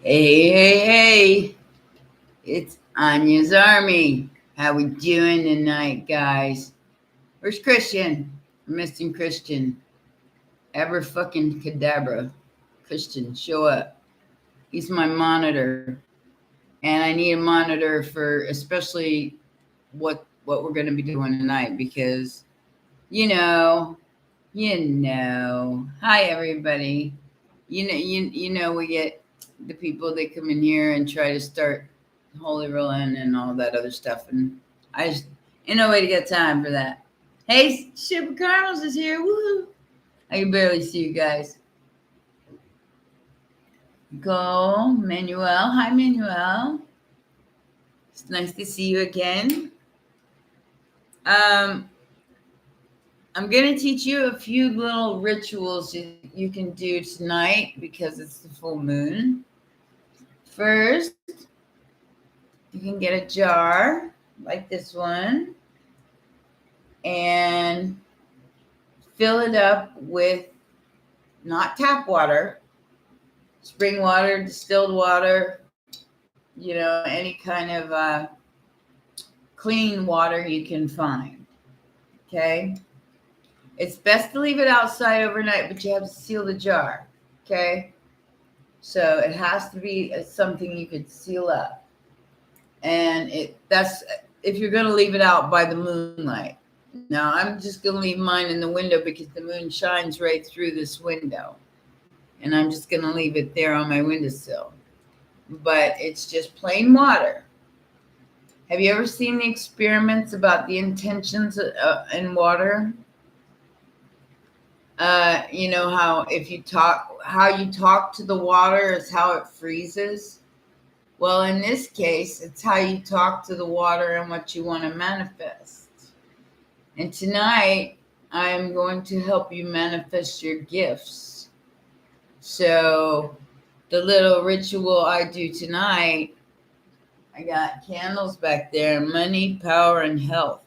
Hey, hey, hey. It's Anya's Army. How we doing tonight, guys? Where's Christian? I'm missing Christian. Ever fucking cadabra. Christian, show up. He's my monitor. And I need a monitor for especially what we're gonna be doing tonight because you know. Hi everybody. You know we get the people that come in here and try to start holy rolling and all that other stuff, and I just ain't no way to get time for that. Hey, Super Carlos is here. Woohoo! I can barely see you guys. Go, Manuel. Hi, Manuel. It's nice to see you again. Um, I'm gonna teach you a few little rituals you can do tonight because it's the full moon. First, you can get a jar like this one and fill it up with not tap water, spring water, distilled water, any kind of clean water you can find. Okay. It's best to leave it outside overnight, but you have to seal the jar. Okay. So it has to be something you could seal up. And that's if you're going to leave it out by the moonlight. Now, I'm just going to leave mine in the window because the moon shines right through this window. And I'm just going to leave it there on my windowsill. But it's just plain water. Have you ever seen the experiments about the intentions in water? You know how how you talk to the water is how it freezes. Well, in this case, it's how you talk to the water and what you want to manifest. And tonight, I'm going to help you manifest your gifts. So, the little ritual I do tonight, I got candles back there, money, power, and health.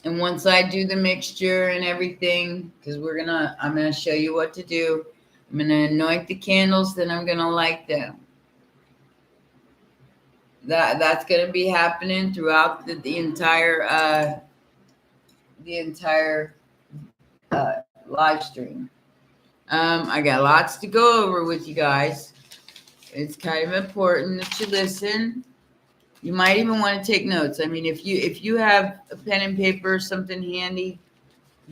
And once I do the mixture and everything, because I'm gonna show you what to do. I'm gonna anoint the candles, then I'm gonna light them. That's gonna be happening throughout the entire live stream. I got lots to go over with you guys. It's kind of important that you listen. You might even want to take notes. I mean, if you have a pen and paper or something handy,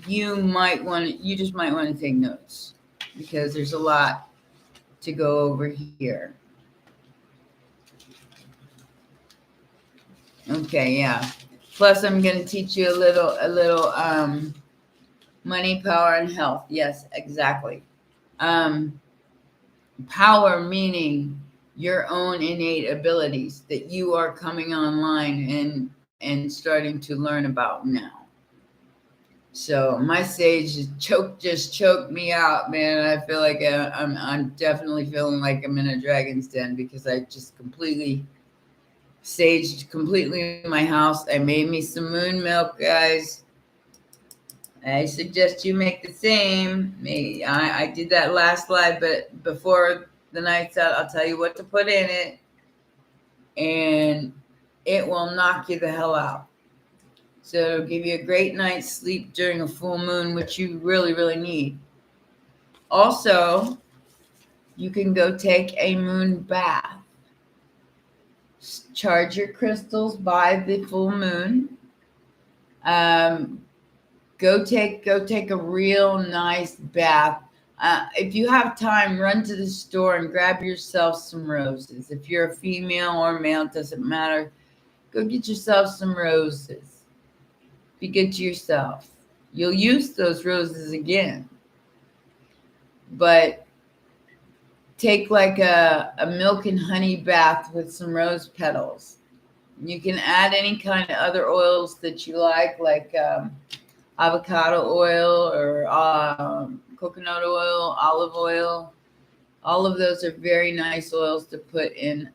you just might want to take notes because there's a lot to go over here. Okay, yeah. Plus, I'm going to teach you a little money, power, and health. Yes, exactly. Power meaning your own innate abilities that you are coming online and starting to learn about now. So my sage just choked me out, man. I feel like I'm definitely feeling like I'm in a dragon's den because I just saged completely my house. I made me some moon milk, guys. I suggest you make the same. I did that last live, but before the night's out, I'll tell you what to put in it, and it will knock you the hell out. So it'll give you a great night's sleep during a full moon, which you really, really need. Also, you can go take a moon bath. Charge your crystals by the full moon. Go take a real nice bath. If you have time, run to the store and grab yourself some roses. If you're a female or male, it doesn't matter. Go get yourself some roses. Be good to yourself. You'll use those roses again. But take like a milk and honey bath with some rose petals. You can add any kind of other oils that you like avocado oil or coconut oil, olive oil. All of those are very nice oils to put in,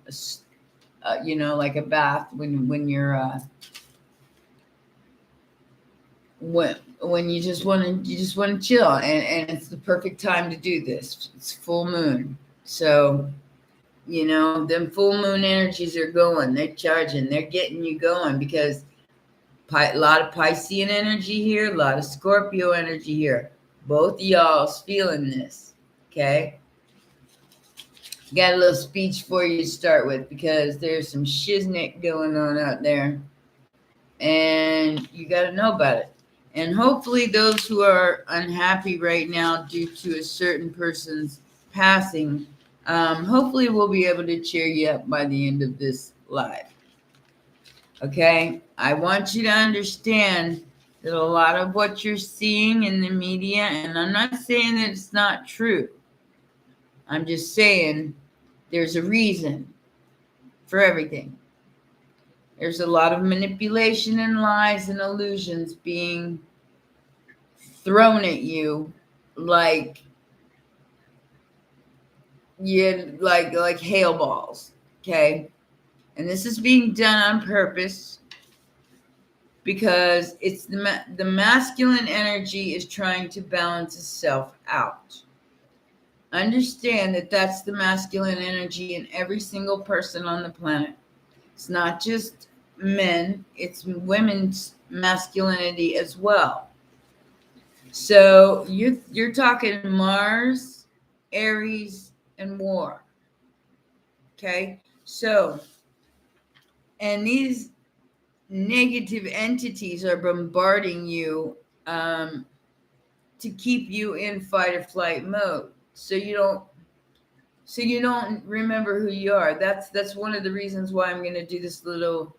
like a bath when you're when you just want to chill, and it's the perfect time to do this. It's full moon. So, them full moon energies are going, they're charging, they're getting you going, because a lot of Piscean energy here, a lot of Scorpio energy here. Both of y'all's feeling this. Okay. Got a little speech for you to start with, because there's some shiznick going on out there, and you got to know about it. And hopefully those who are unhappy right now due to a certain person's passing, hopefully we'll be able to cheer you up by the end of this live. Okay? I want you to understand that a lot of what you're seeing in the media, and I'm not saying that it's not true, I'm just saying there's a reason for everything. There's a lot of manipulation and lies and illusions being thrown at you, like hail balls. Okay, and this is being done on purpose, because it's the masculine energy is trying to balance itself out. Understand that that's the masculine energy in every single person on the planet. It's not just men, it's women's masculinity as well. So you're talking Mars, Aries, and War. Okay? So, and these negative entities are bombarding you to keep you in fight or flight mode. So you don't remember who you are. That's one of the reasons why I'm going to do this little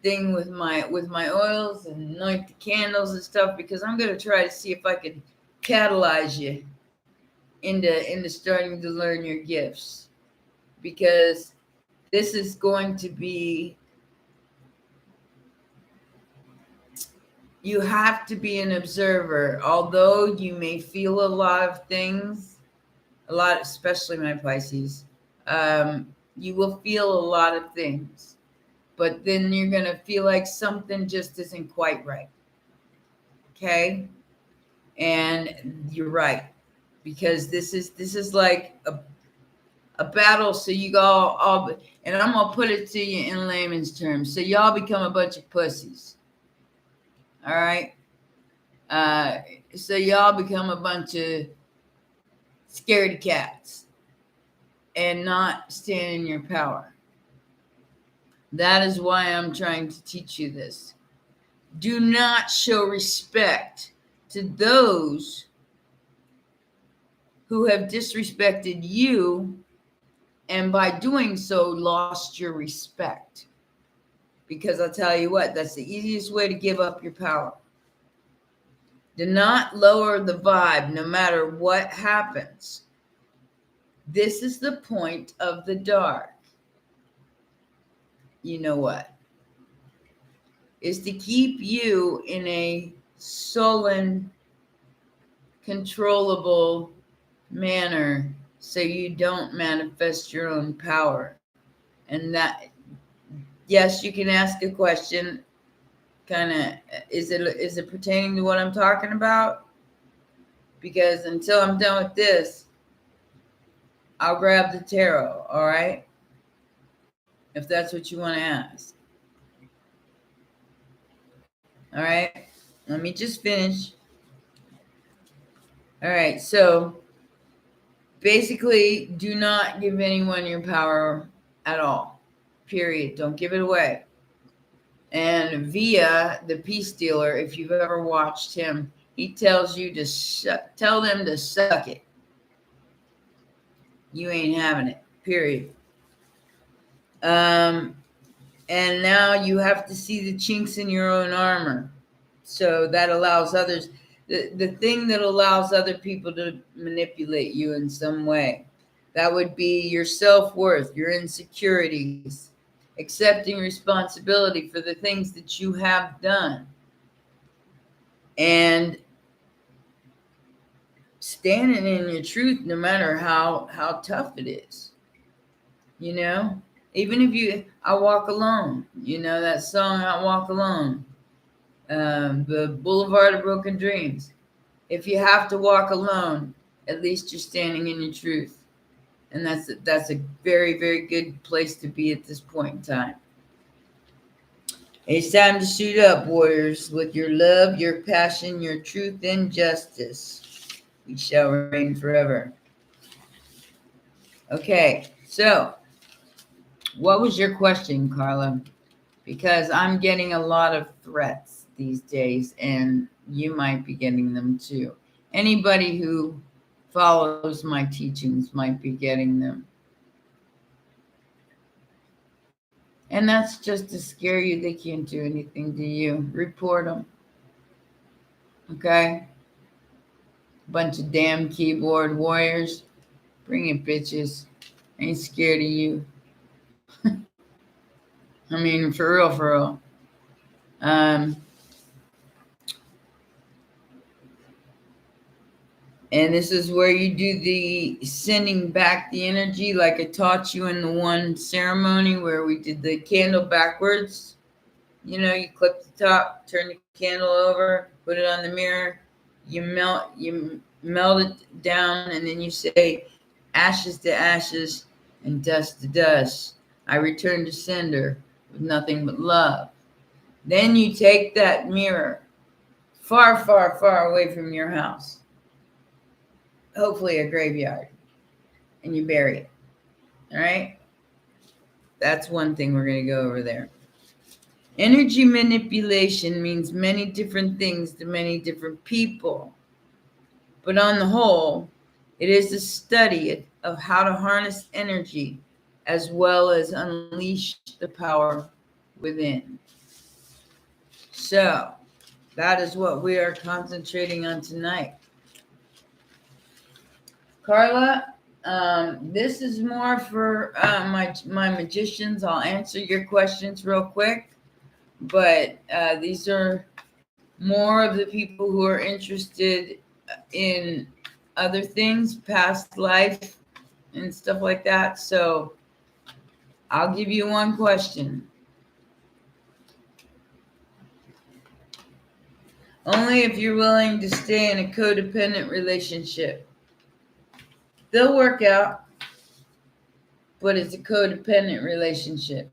thing with my oils and anoint the candles and stuff, because I'm going to try to see if I can catalyze you into starting to learn your gifts, because this is going to be, you have to be an observer. Although you may feel a lot of things, especially my Pisces, you will feel a lot of things, but then you're going to feel like something just isn't quite right. Okay? And you're right, because this is like a battle. So you all, and I'm going to put it to you in layman's terms. So y'all become a bunch of pussies. All right? So y'all become a bunch of scaredy cats and not stand in your power. That is why I'm trying to teach you this. Do not show respect to those who have disrespected you, and by doing so lost your respect. Because I'll tell you what, that's the easiest way to give up your power. Do not lower the vibe no matter what happens. This is the point of the dark. You know what? Is to keep you in a sullen, controllable manner, so you don't manifest your own power. And that, yes, you can ask a question, kind of, is it pertaining to what I'm talking about? Because until I'm done with this, I'll grab the tarot, all right? If that's what you want to ask. All right, let me just finish. All right, so basically, do not give anyone your power at all. Period. Don't give it away. And via the peace dealer, if you've ever watched him, he tells you to tell them to suck it. You ain't having it. Period. And now you have to see the chinks in your own armor. So that allows others, the thing that allows other people to manipulate you in some way. That would be your self-worth, your insecurities, accepting responsibility for the things that you have done, and standing in your truth no matter how tough it is. Even if I walk alone, that song, I walk alone. The Boulevard of Broken Dreams. If you have to walk alone, at least you're standing in your truth. And that's a very, very good place to be at this point in time. It's time to suit up, warriors, with your love, your passion, your truth, and justice. We shall reign forever. Okay, so what was your question, Carla? Because I'm getting a lot of threats these days, and you might be getting them too. Anybody who follows my teachings might be getting them. And that's just to scare you. They can't do anything to you. Report them. Okay? Bunch of damn keyboard warriors. Bring it, bitches. Ain't scared of you. I mean, for real, for real. And this is where you do the sending back the energy, like I taught you in the one ceremony where we did the candle backwards. You know, you clip the top, turn the candle over, put it on the mirror, you melt it down, and then you say, ashes to ashes and dust to dust. I return to sender with nothing but love. Then you take that mirror far, far, far away from your house, hopefully a graveyard, and you bury it. All right? That's one thing we're going to go over there. Energy manipulation means many different things to many different people. But on the whole, it is the study of how to harness energy as well as unleash the power within. So, that is what we are concentrating on tonight. Carla, this is more for my magicians. I'll answer your questions real quick. But these are more of the people who are interested in other things, past life and stuff like that. So I'll give you one question. Only if you're willing to stay in a codependent relationship. They'll work out, but it's a codependent relationship.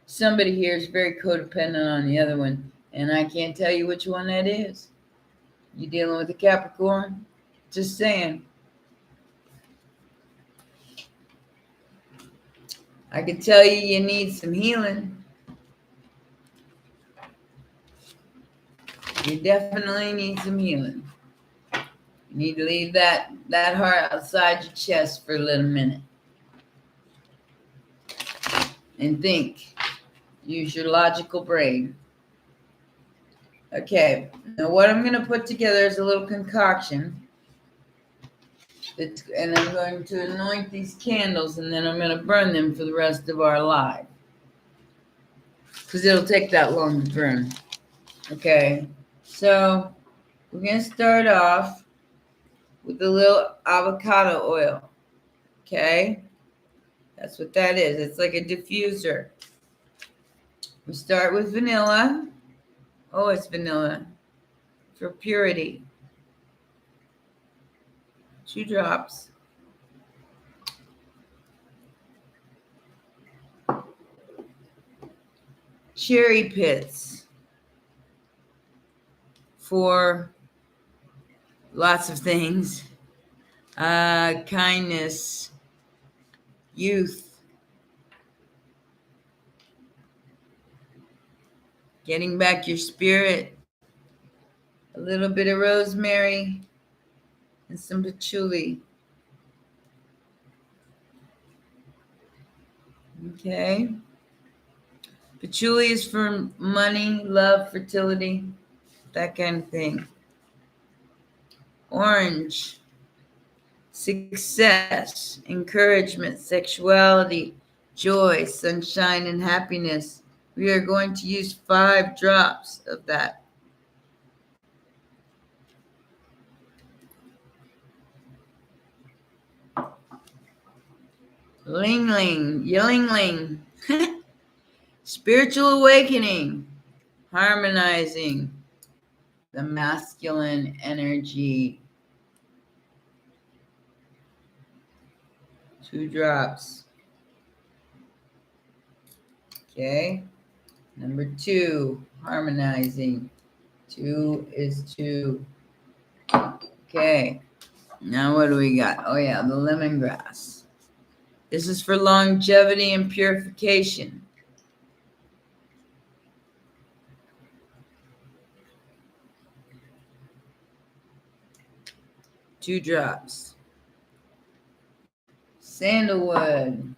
Somebody here is very codependent on the other one, and I can't tell you which one that is. You dealing with a Capricorn? Just saying. I can tell you need some healing. You definitely need some healing. You need to leave that heart outside your chest for a little minute. And think. Use your logical brain. Okay. Now what I'm going to put together is a little concoction. And I'm going to anoint these candles, and then I'm going to burn them for the rest of our life. Because it'll take that long to burn. Okay. So we're going to start off with a little avocado oil. Okay. That's what that is. It's like a diffuser. We start with vanilla. Oh, it's vanilla. For purity. 2 drops. Cherry pits. For lots of things. Kindness. Youth. Getting back your spirit. A little bit of rosemary. And some patchouli. Okay. Patchouli is for money, love, fertility, that kind of thing. Orange. Success, encouragement, sexuality, joy, sunshine, and happiness. We are going to use 5 drops of that. Ling ling, yelling ling. Spiritual awakening, harmonizing the masculine energy. 2 drops. Okay. Number 2, harmonizing. 2 is 2. Okay. Now what do we got? Oh yeah, the lemongrass. This is for longevity and purification. 2 drops. Sandalwood.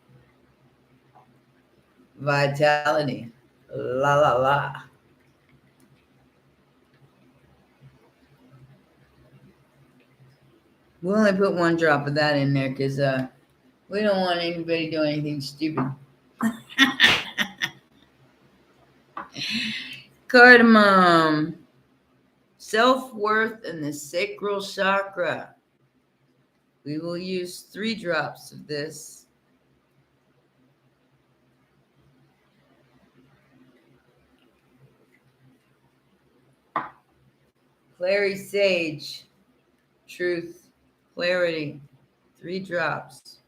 Vitality. La la la. We'll only put 1 drop of that in there because we don't want anybody doing anything stupid. Cardamom. Self-worth and the sacral chakra. We will use 3 drops of this. Clary sage. Truth. Clarity. 3 drops.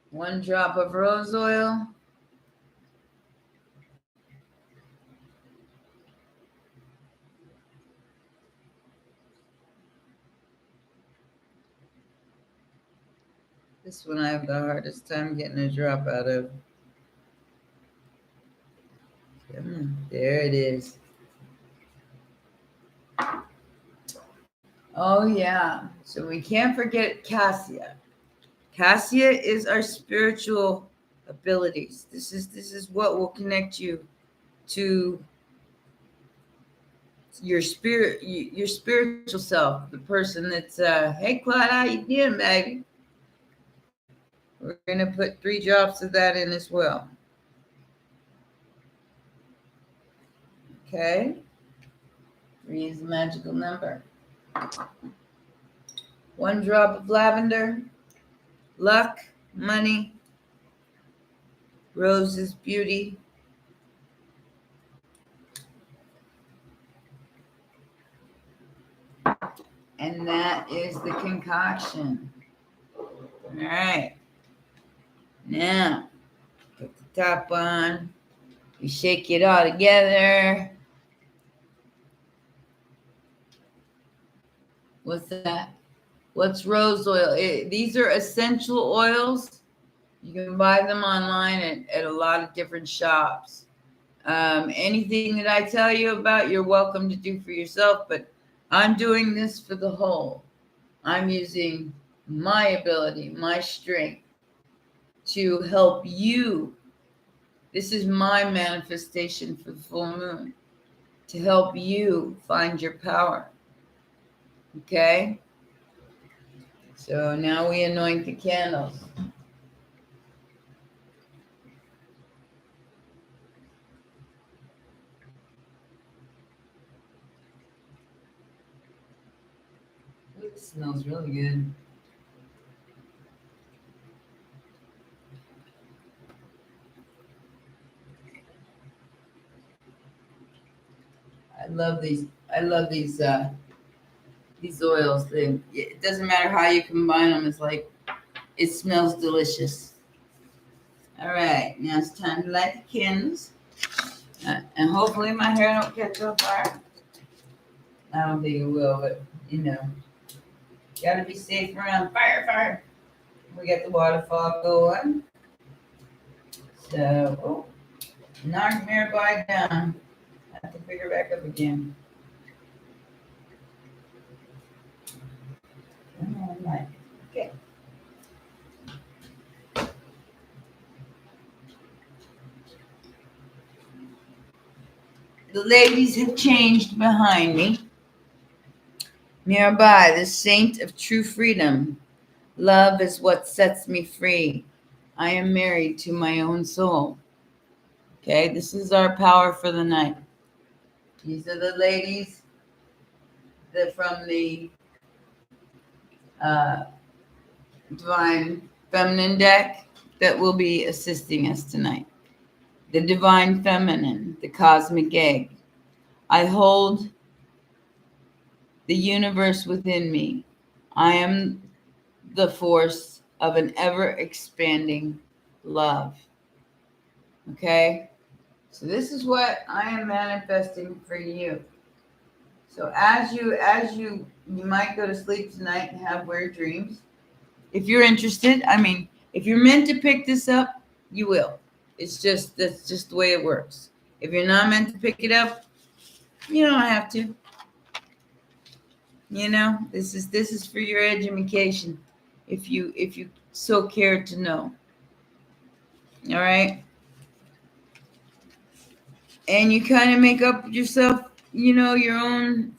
One drop of rose oil. This one I have the hardest time getting a drop out of. There it is. Oh yeah. So we can't forget cassia. Cassia is our spiritual abilities. This is what will connect you to your spirit, your spiritual self, the person that's hey Claude, how you doing, baby? We're gonna put 3 drops of that in as well. Okay. 3 is the magical number. 1 drop of lavender. Luck, money, roses, beauty. And that is the concoction. All right. Now, put the top on. You shake it all together. What's that? What's rose oil? These are essential oils. You can buy them online at a lot of different shops. Anything that I tell you about, you're welcome to do for yourself, but I'm doing this for the whole. I'm using my ability, my strength to help you. This is my manifestation for the full moon, to help you find your power. Okay? So now we anoint the candles. Ooh, it smells really good. I love these oils. It doesn't matter how you combine them. It's like it smells delicious. All right, now it's time to light the candles, and hopefully my hair don't catch on fire. I don't think it will, but gotta be safe around fire. We got the waterfall going. So, knock nearby down. I have to pick her back up again. Come on, Mike. Okay. The ladies have changed behind me. Nearby, the saint of true freedom. Love is what sets me free. I am married to my own soul. Okay, this is our power for the night. These are the ladies that from the uh, divine feminine deck that will be assisting us tonight. The divine feminine, the cosmic egg. I hold the universe within me. I am the force of an ever expanding love. Okay? So this is what I am manifesting for you. So you might go to sleep tonight and have weird dreams. If you're interested, I mean, if you're meant to pick this up, you will. That's just the way it works. If you're not meant to pick it up, you don't have to. This is for your education if you so care to know. All right? And you kind of make up yourself, your own,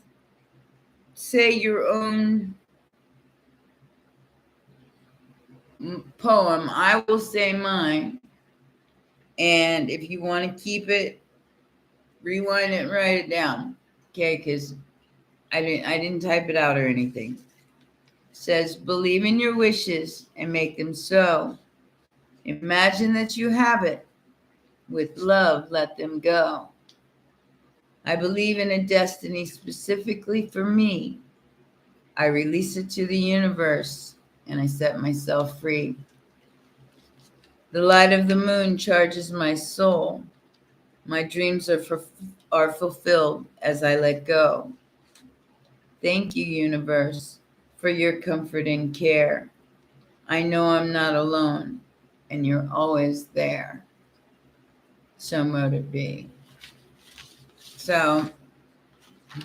say your own poem. I will say mine. And if you want to keep it, rewind it and write it down. Okay, because I didn't type it out or anything. It says, believe in your wishes and make them so. Imagine that you have it. With love, let them go. I believe in a destiny specifically for me. I release it to the universe and I set myself free. The light of the moon charges my soul. My dreams are fulfilled as I let go. Thank you, universe, for your comfort and care. I know I'm not alone, and you're always there. So mote it be. So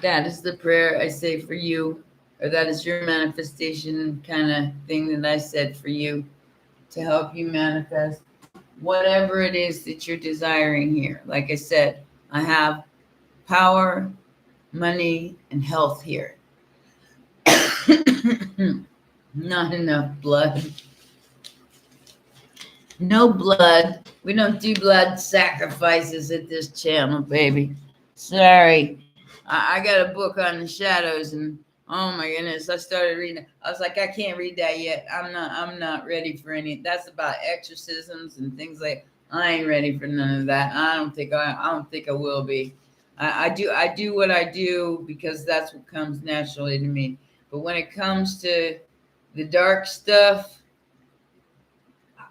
that is the prayer I say for you, or that is your manifestation kind of thing that I said for you to help you manifest whatever it is that you're desiring here. Like I said, I have power, money, and health here. Not enough blood. No blood. We don't do blood sacrifices at this channel, baby. Sorry. I got a book on the shadows, and oh my goodness, I started reading. I was like, I can't read that yet. I'm not ready for any. That's about exorcisms and things like. I ain't ready for none of that. I don't think I will be. I do what I do because that's what comes naturally to me. But when it comes to the dark stuff,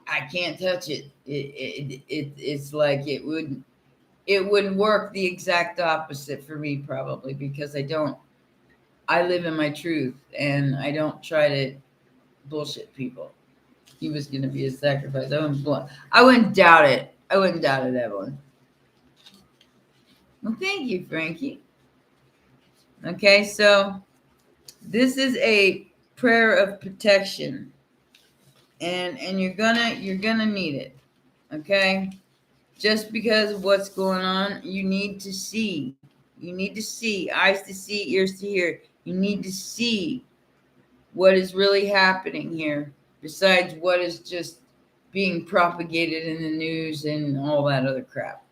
I can't touch it. It's like it would work the exact opposite for me probably because I live in my truth and I don't try to bullshit people. He was going to be a sacrifice. I wouldn't doubt it. I wouldn't doubt it, Evelyn. Well, thank you, Frankie. Okay, so this is a prayer of protection, and you're gonna need it. Okay, just because of what's going on, you need to see. You need to see, eyes to see, ears to hear. You need to see what is really happening here, besides what is just being propagated in the news and all that other crap.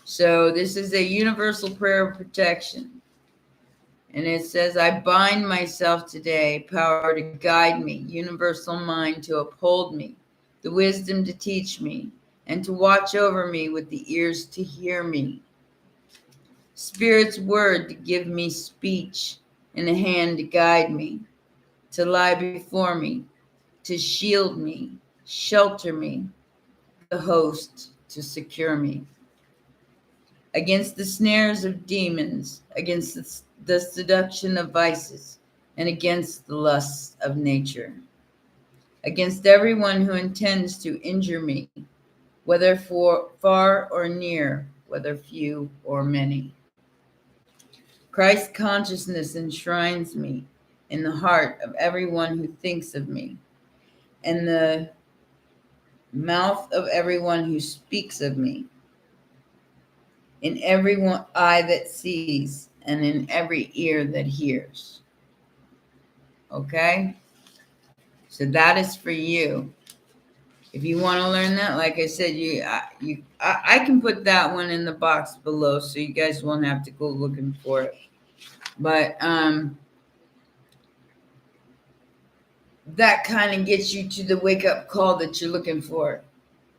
So this is a universal prayer of protection. And it says, I bind myself today, power to guide me, universal mind to uphold me, the wisdom to teach me, and to watch over me with the ears to hear me. Spirit's word to give me speech, and a hand to guide me, to lie before me, to shield me, shelter me, the host to secure me. Against the snares of demons, against the seduction of vices, and against the lusts of nature. Against everyone who intends to injure me, whether far or near, whether few or many. Christ consciousness enshrines me in the heart of everyone who thinks of me, and the mouth of everyone who speaks of me, in every eye that sees, and in every ear that hears. Okay? So that is for you. If you want to learn that, like I said, I can put that one in the box below, so you guys won't have to go looking for it. But that kind of gets you to the wake up call that you're looking for.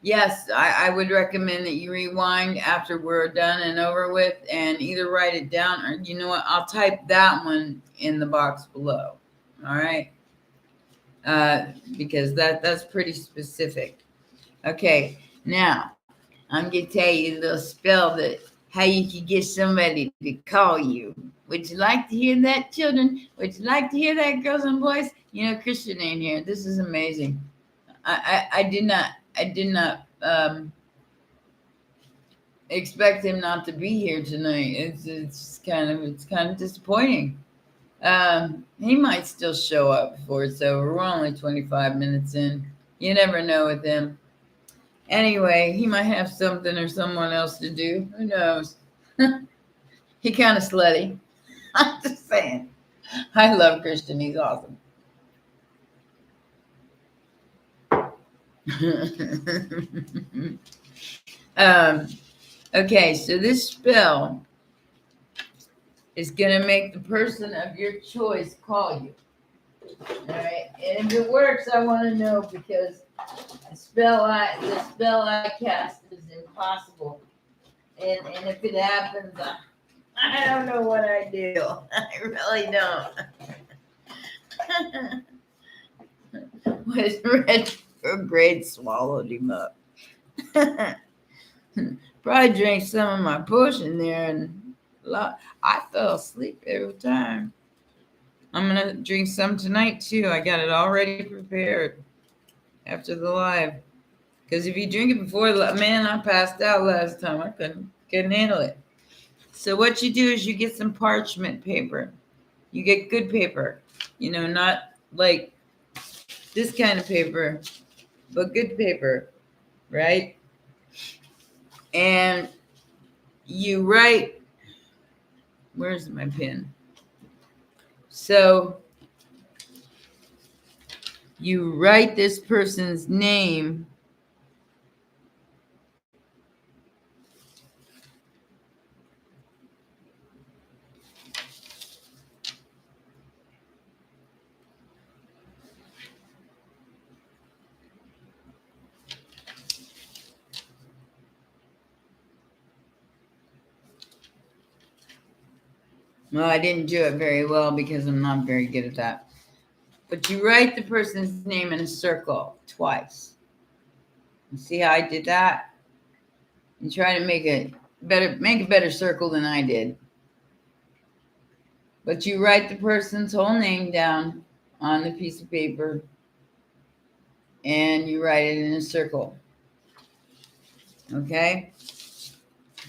Yes, I would recommend that you rewind after we're done and over with and either write it down or, you know what, I'll type that one in the box below. All right. Because that's pretty specific. Okay. Now, I'm going to tell you a little spell that how you can get somebody to call you. Would you like to hear that, children? Would you like to hear that, girls and boys? You know, Christian ain't here. This is amazing. I did not expect him not to be here tonight. It's kind of disappointing. He might still show up before it's over. We're only 25 minutes in. You never know with him. Anyway, he might have something or someone else to do. Who knows? He kind of slutty. I'm just saying. I love Christian. He's awesome. Okay, so this spell is going to make the person of your choice call you. All right, and if it works, I want to know because the spell I cast is impossible, and if it happens, I don't know what I do. I really don't. Was retrograde swallowed him up. Probably drank some of my potion there, and I fell asleep every time. I'm gonna drink some tonight too. I got it already prepared after the live. Because if you drink it before the man, I passed out last time. I couldn't handle it. So what you do is you get some parchment paper. You get good paper. You know, not like this kind of paper, but good paper, right? And you write. Where's my pen? So you write this person's name. Well, I didn't do it very well because I'm not very good at that. But you write the person's name in a circle twice. You see how I did that? You try to make a better circle than I did. But you write the person's whole name down on the piece of paper and you write it in a circle. Okay?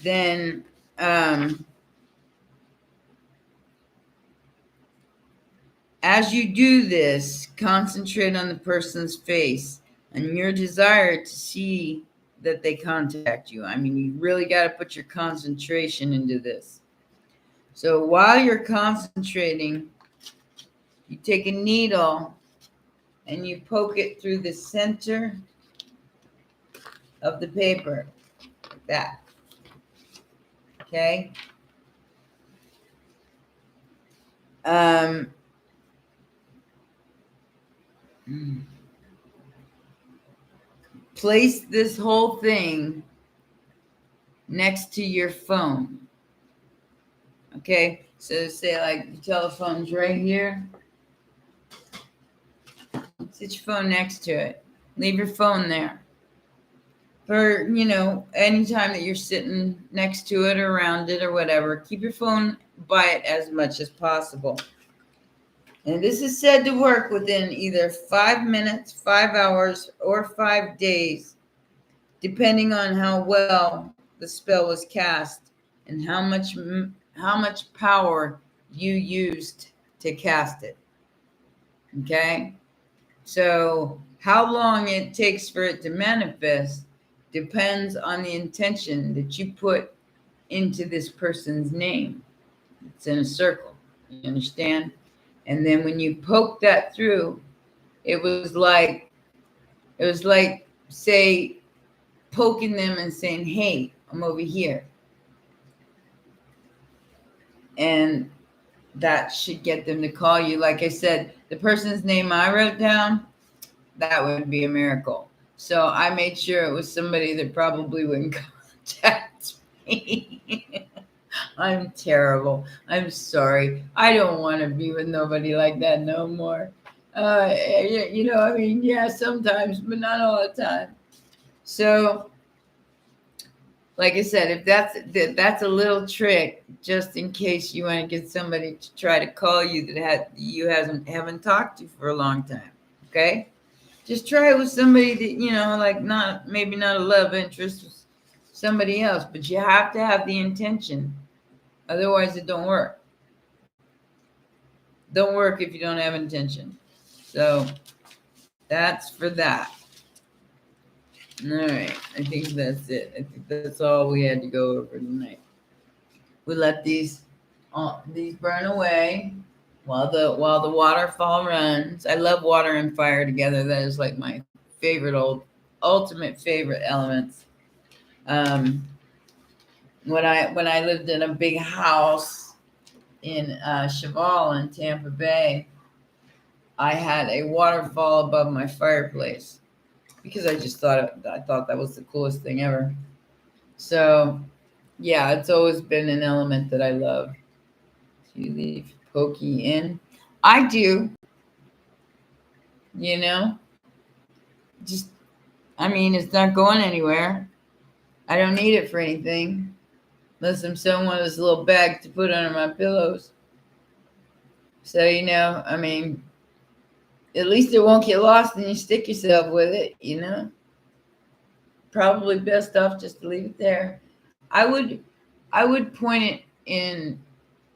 Then as you do this, concentrate on the person's face and your desire to see that they contact you. I mean, you really got to put your concentration into this. So while you're concentrating, you take a needle and you poke it through the center of the paper, like that. Okay? Place this whole thing next to your phone. Okay? So say like the telephone's right here. Sit your phone next to it. Leave your phone there. For, you know, anytime that you're sitting next to it or around it or whatever, keep your phone by it as much as possible. And this is said to work within either 5 minutes, 5 hours, or 5 days, depending on how well the spell was cast and how much power you used to cast it. Okay? So how long it takes for it to manifest depends on the intention that you put into this person's name. It's in a circle. You understand? And then when you poke that through, it was like, say, poking them and saying, hey, I'm over here. And that should get them to call you. Like I said, the person's name I wrote down, that would be a miracle. So I made sure it was somebody that probably wouldn't contact me. I'm terrible. I'm sorry. I don't want to be with nobody like that no more. I mean, yeah, sometimes, but not all the time. So, like I said, if that's a little trick, just in case you want to get somebody to try to call you that you haven't talked to for a long time. Okay, just try it with somebody that like not maybe not a love interest, somebody else, but you have to have the intention. Otherwise, it don't work. Don't work if you don't have intention. So that's for that. All right, I think that's it. I think that's all we had to go over tonight. We let these burn away while the waterfall runs. I love water and fire together. That is like my ultimate favorite elements. When I lived in a big house in Cheval in Tampa Bay, I had a waterfall above my fireplace because I thought that was the coolest thing ever. So yeah, it's always been an element that I love. You leave pokey in. I do, you know, just, I mean, it's not going anywhere. I don't need it for anything unless I'm sewing one of those little bags to put under my pillows. So, I mean, at least it won't get lost and you stick yourself with it. Probably best off just to leave it there. I would point it in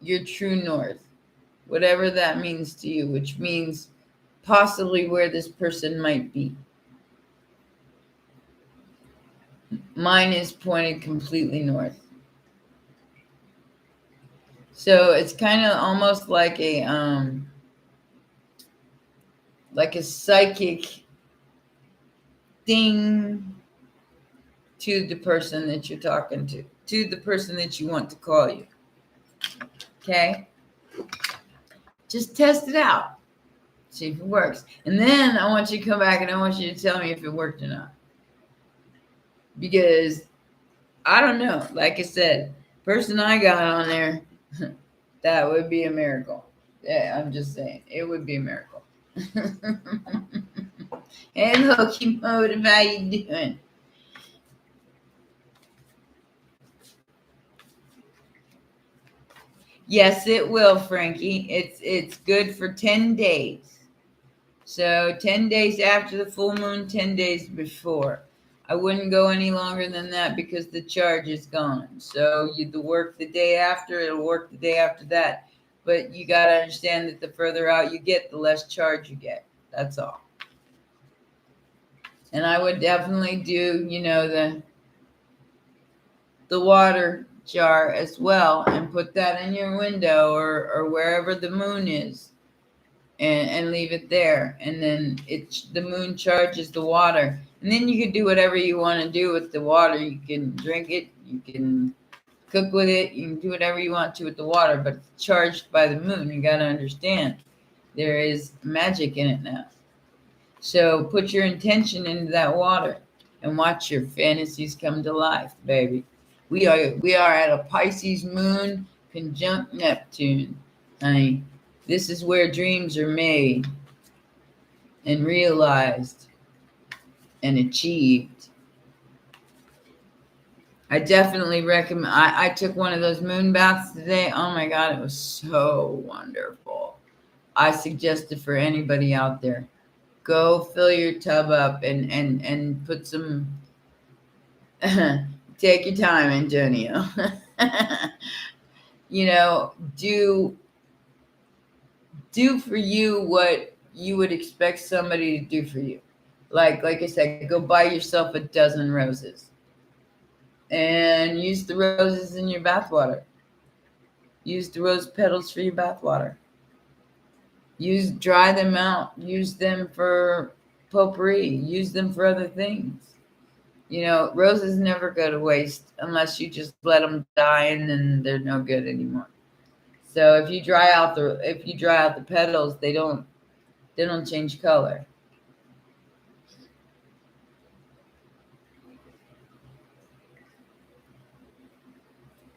your true north, whatever that means to you, which means possibly where this person might be. Mine is pointed completely north. So it's kind of almost like a psychic ding to the person that you're talking to the person that you want to call you. Okay? Just test it out. See if it works. And then I want you to come back and I want you to tell me if it worked or not. Because I don't know. Like I said, person I got on there, that would be a miracle. Yeah, I'm just saying. It would be a miracle. Hey, Loki Mode, how you doing? Yes, it will, Frankie. It's good for 10 days. So 10 days after the full moon, 10 days before. I wouldn't go any longer than that because the charge is gone. So you work the day after, it'll work the day after that. But you got to understand that the further out you get, the less charge you get. That's all. And I would definitely do, the water jar as well and put that in your window or wherever the moon is and leave it there. And then the moon charges the water. And then you can do whatever you want to do with the water. You can drink it, you can cook with it, you can do whatever you want to with the water, but it's charged by the moon. You got to understand there is magic in it now. So put your intention into that water and watch your fantasies come to life, baby. We are at a Pisces moon conjunct Neptune, honey. This is where dreams are made and realized and achieved. I definitely recommend. I took one of those moon baths today. Oh my God, it was so wonderful. I suggest it for anybody out there. Go fill your tub up and put some. Take your time, Antonio. Do for you what you would expect somebody to do for you. Like I said, go buy yourself a dozen roses and use the roses in your bathwater. Use the rose petals for your bathwater. Dry them out. Use them for potpourri. Use them for other things. Roses never go to waste unless you just let them die and then they're no good anymore. So if you dry out the petals, they don't They don't change color.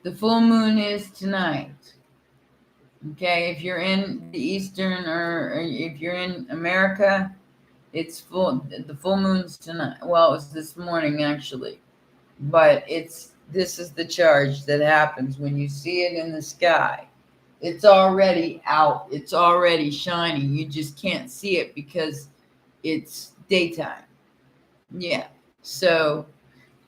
The full moon is tonight. Okay, if you're in the Eastern or if you're in America, it's full. The full moon's tonight. Well, it was this morning actually, but this is the charge that happens when you see it in the sky. It's already out. It's already shining. You just can't see it because it's daytime. Yeah. So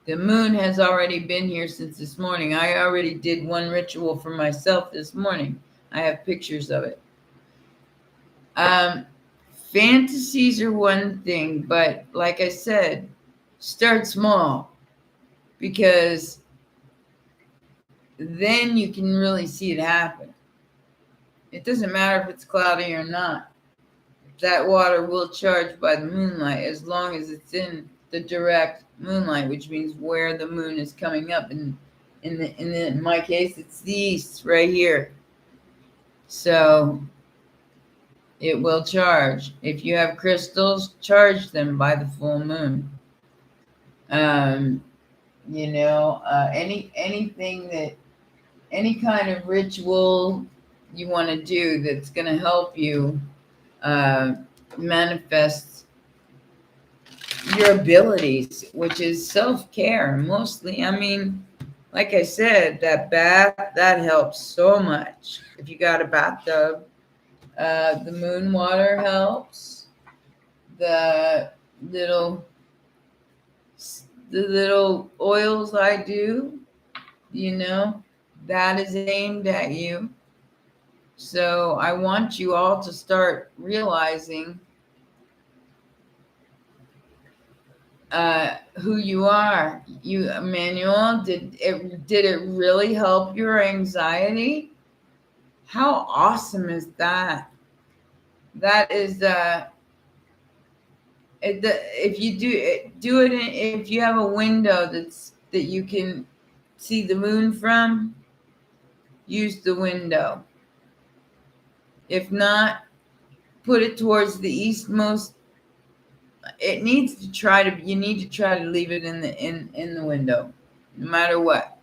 the moon has already been here since this morning. I already did one ritual for myself this morning. I have pictures of it. Fantasies are one thing, but like I said, start small because then you can really see it happen. It doesn't matter if it's cloudy or not. That water will charge by the moonlight as long as it's in the direct moonlight, which means where the moon is coming up. And in my case, it's the east right here. So it will charge. If you have crystals, charge them by the full moon. Anything that, any kind of ritual you want to do that's going to help you manifest your abilities, which is self-care mostly. I mean, like I said, that bath, that helps so much. If you got a bathtub, the moon water helps. The little oils I do, that is aimed at you. So I want you all to start realizing who you are. You, Emmanuel, did it really help your anxiety? How awesome is that? That is if you do it if you have a window that you can see the moon from, use the window. If not, put it towards the eastmost. You need to try to leave it in the window, no matter what.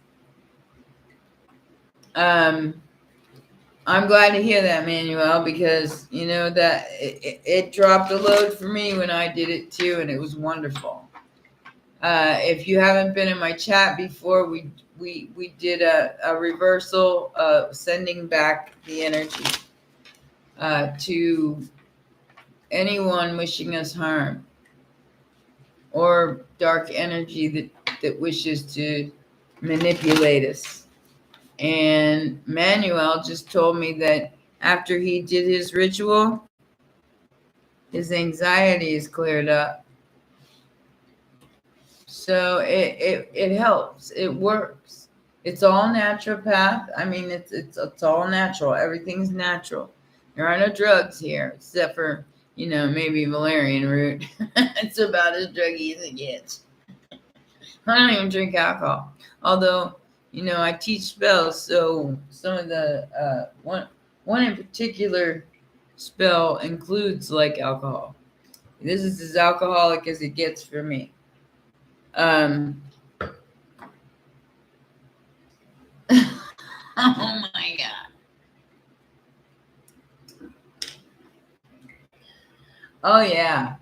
I'm glad to hear that, Manuel, because that it dropped a load for me when I did it too, and it was wonderful. If you haven't been in my chat before, we did a reversal, sending back the energy to anyone wishing us harm, or dark energy that wishes to manipulate us. And Manuel just told me that after he did his ritual, his anxiety is cleared up. So it helps. It works. It's all naturopath. I mean, it's all natural. Everything's natural. There are no drugs here, except for maybe valerian root. It's about as druggy as it gets. I don't even drink alcohol, although I teach spells. So some of the one in particular spell includes like alcohol. This is as alcoholic as it gets for me. Oh my God. Oh yeah.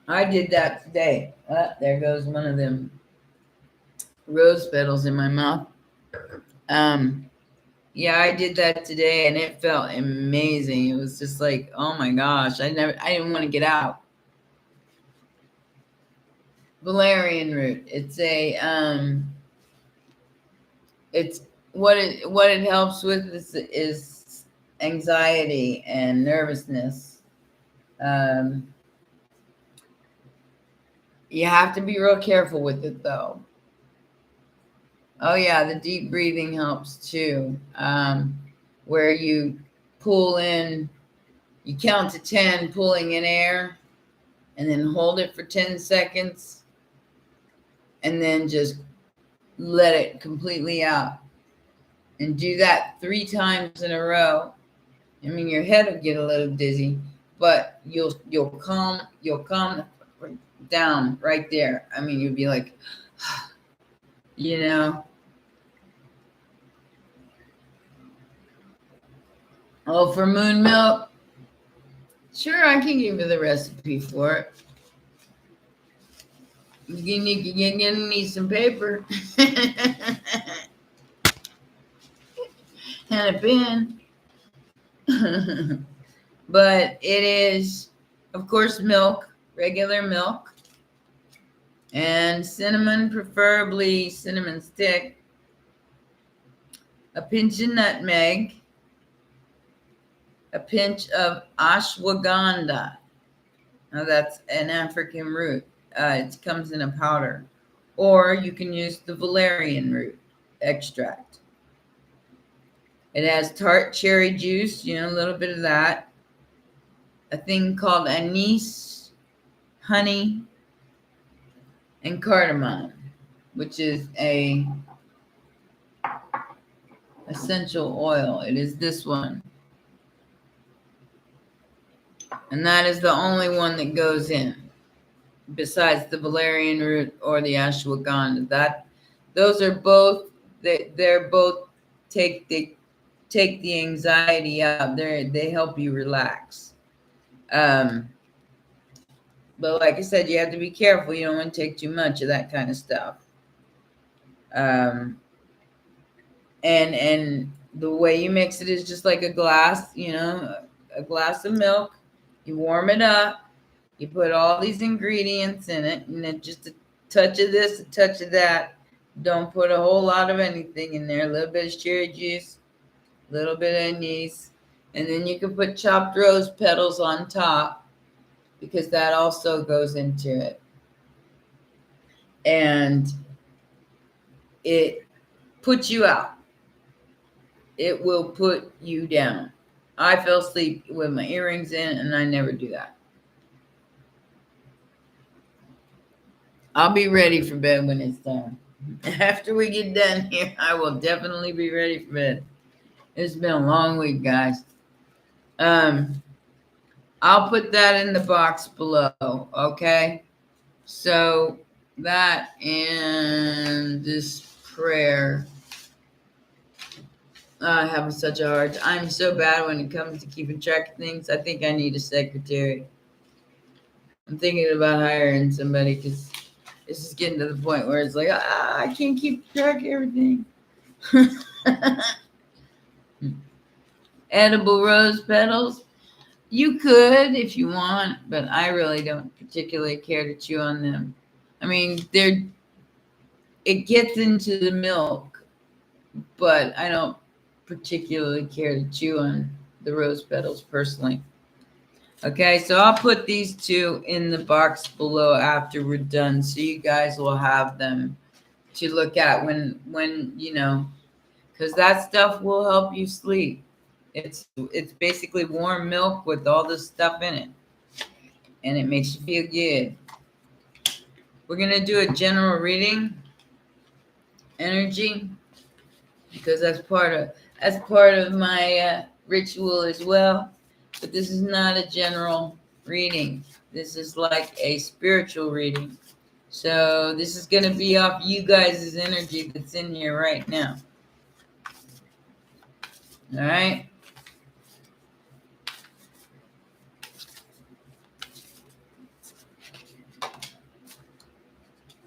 I did that today. There goes one of them rose petals in my mouth. Yeah, I did that today and it felt amazing. It was just like, oh my gosh, I didn't want to get out. Valerian root. It's it's what it helps with is anxiety and nervousness. You have to be real careful with it though. Oh yeah, the deep breathing helps too. Where you pull in, you count to 10, pulling in air, and then hold it for 10 seconds, and then just let it completely out and do that 3 times in a row. I mean, your head will get a little dizzy, but you'll calm down right there. I mean, you'll be like, you know. Oh, for moon milk, sure, I can give you the recipe for it. You're gonna need some paper and a pen. But it is, of course, milk, regular milk, and cinnamon, preferably cinnamon stick, a pinch of nutmeg, a pinch of ashwagandha. Now that's an African root. It comes in a powder. Or you can use the valerian root extract. It has tart cherry juice, a little bit of that. A thing called anise, honey, and cardamon, which is a essential oil. It is this one. And that is the only one that goes in, besides the valerian root or the ashwagandha. Those are both, they're both take the anxiety out. They help you relax. But like I said, you have to be careful. You don't want to take too much of that kind of stuff. And the way you mix it is just like a glass, a glass of milk. You warm it up. You put all these ingredients in it, and then just a touch of this, a touch of that. Don't put a whole lot of anything in there. A little bit of cherry juice, a little bit of anise, and then you can put chopped rose petals on top, because that also goes into it. And it puts you out. It will put you down. I fell asleep with my earrings in, and I never do that. I'll be ready for bed when it's done. After we get done here, I will definitely be ready for bed. It's been a long week, guys. I'll put that in the box below, okay? So that and this prayer. I'm having such a hard time. I'm so bad when it comes to keeping track of things. I think I need a secretary. I'm thinking about hiring somebody because it's just getting to the point where it's like, I can't keep track of everything. Edible rose petals. You could if you want, but I really don't particularly care to chew on them. I mean, it gets into the milk, but I don't particularly care to chew on the rose petals personally. Okay, so I'll put these 2 in the box below after we're done, so you guys will have them to look at when because that stuff will help you sleep. It's basically warm milk with all this stuff in it, and it makes you feel good. We're gonna do a general reading, energy, because that's part of my ritual as well. But this is not a general reading. This is like a spiritual reading. So this is going to be off you guys' energy that's in here right now. All right?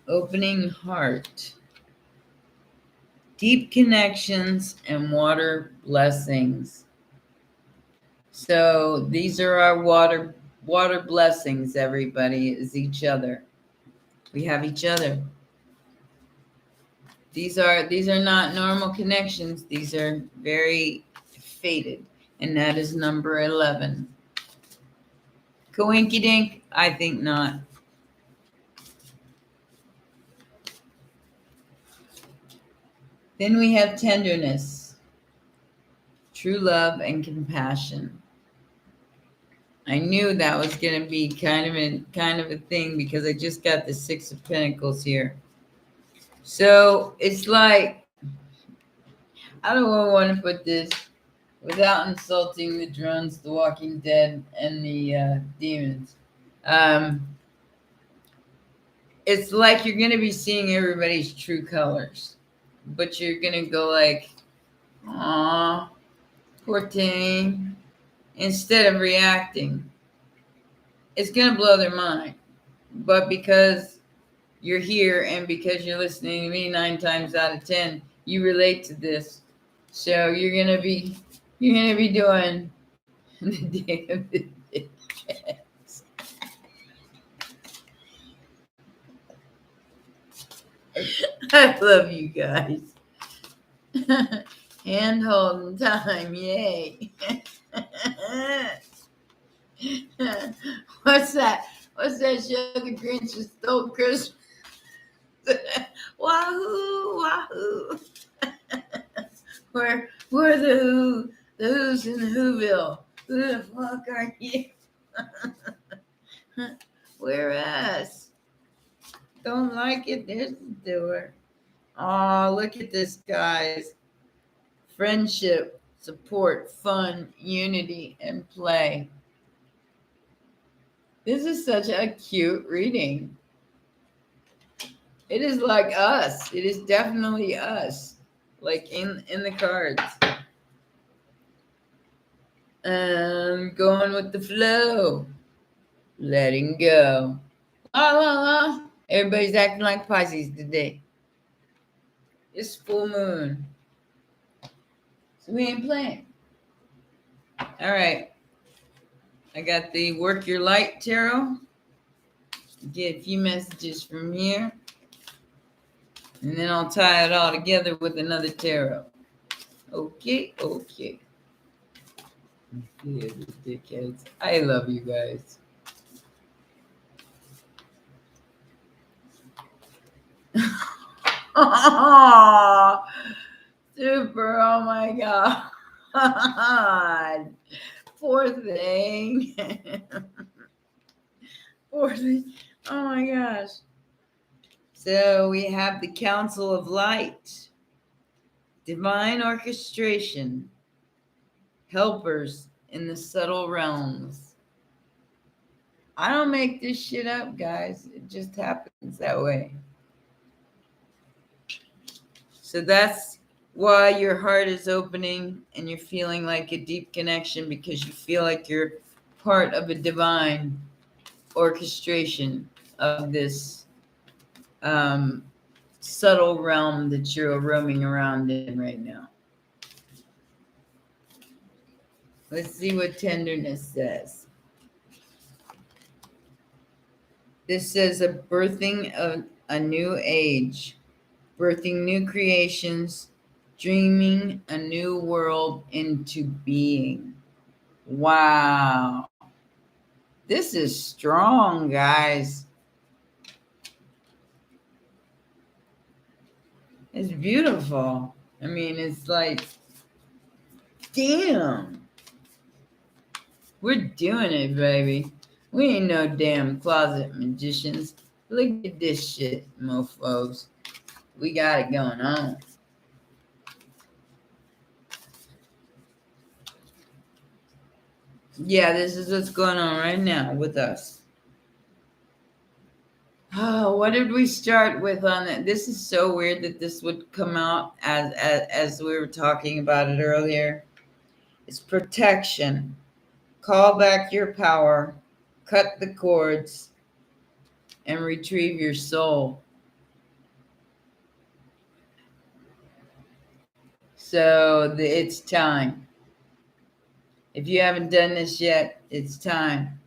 Opening heart. Deep connections and water blessings. So these are our water blessings, everybody, is each other. We have each other. These are not normal connections. These are very fated, and that is number 11. Coinky dink? I think not. Then we have tenderness, true love, and compassion. I knew that was going to be kind of a thing because I just got the 6 of Pentacles here. So it's like, I don't want to put this without insulting the drones, the Walking Dead, and the demons. Um, it's like you're gonna be seeing everybody's true colors, but you're gonna go like, "Aw, poor thing," instead of reacting. It's gonna blow their mind, but because you're here and because you're listening to me 9 times out of 10, you relate to this. So you're gonna be doing the day of the Jets. I love you guys. Hand holding time, yay. What's that? What's that show the Grinch who stole Christmas? Wahoo, wahoo. We're the Who's in the Whoville. Who the fuck are you? We're us. Don't like it? There's the door. Oh, look at this, guys. Friendship, support, fun, unity, and play. This is such a cute reading. It is like us. It is definitely us. Like in the cards. Going with the flow. Letting go. La la la. Everybody's acting like Pisces today. It's full moon. So we ain't playing. All right. I got the Work Your Light Tarot. Get a few messages from here. And then I'll tie it all together with another tarot. Okay. Okay, the dickheads. I love you guys. Oh, super. Oh my God. Poor thing. Poor thing. Oh my gosh. So we have the Council of Light, divine orchestration, helpers in the subtle realms. I don't make this shit up, guys. It just happens that way. So that's why your heart is opening and you're feeling like a deep connection, because you feel like you're part of a divine orchestration of this subtle realm that you're roaming around in right now. Let's see what tenderness says. This says a birthing of a new age, birthing new creations, dreaming a new world into being. Wow. This is strong, guys. It's beautiful. I mean, it's like, damn. We're doing it, baby. We ain't no damn closet magicians. Look at this shit, mofos. We got it going on. Yeah, this is what's going on right now with us. Oh, what did we start with on that? This is so weird that this would come out as we were talking about it earlier. It's protection. Call back your power. Cut the cords. And retrieve your soul. So it's time. If you haven't done this yet, it's time.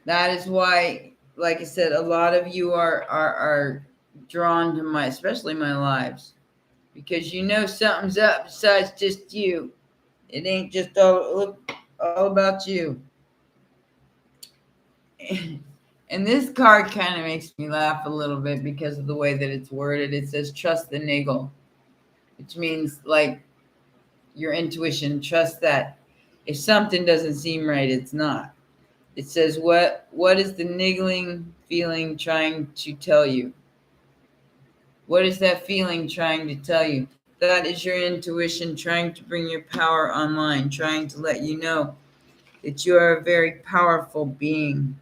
That is why, like I said, a lot of you are drawn to my, especially my lives, because you know something's up besides just you. It ain't just all about you. And this card kind of makes me laugh a little bit because of the way that it's worded. It says, trust the niggle, which means like your intuition. Trust that if something doesn't seem right, it's not. It says, what is the niggling feeling trying to tell you? What is that feeling trying to tell you? That is your intuition trying to bring your power online, trying to let you know that you are a very powerful being.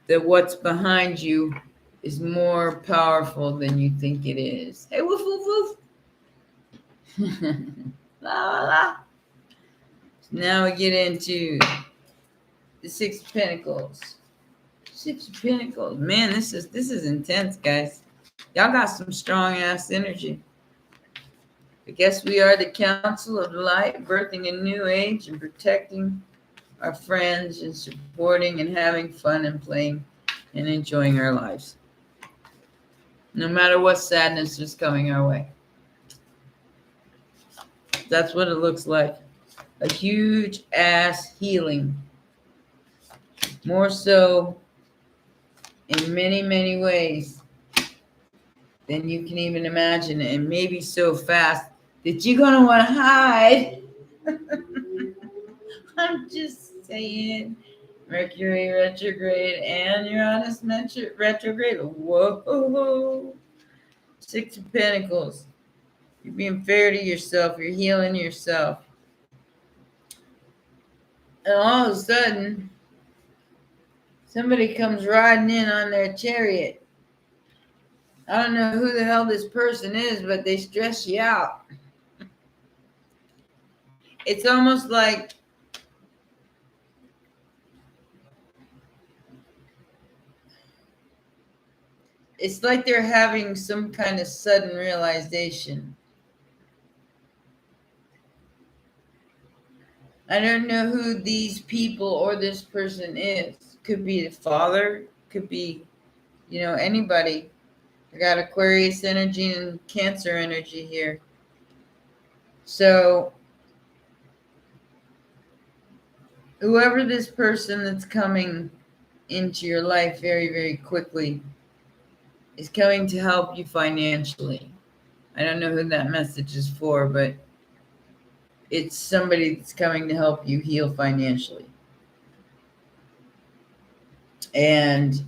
That what's behind you is more powerful than you think it is. Hey, woof, woof, woof. La, la, la. Now we get into the Six of Pentacles. Six of Pentacles. Man, this is intense, guys. Y'all got some strong ass energy. I guess we are the Council of Light, birthing a new age and protecting our friends and supporting and having fun and playing and enjoying our lives. No matter what sadness is coming our way. That's what it looks like. A huge ass healing. More so in many, many ways than you can even imagine. And maybe so fast that you're going to want to hide. I'm just saying. Mercury retrograde and Uranus retrograde. Whoa. Six of Pentacles. You're being fair to yourself. You're healing yourself. And all of a sudden, somebody comes riding in on their chariot. I don't know who the hell this person is, but they stress you out. It's almost like they're having some kind of sudden realization. I don't know who these people or this person is. Could be the father, could be, anybody. I got Aquarius energy and Cancer energy here. So, whoever this person that's coming into your life very, very quickly is coming to help you financially. I don't know who that message is for, but it's somebody that's coming to help you heal financially. And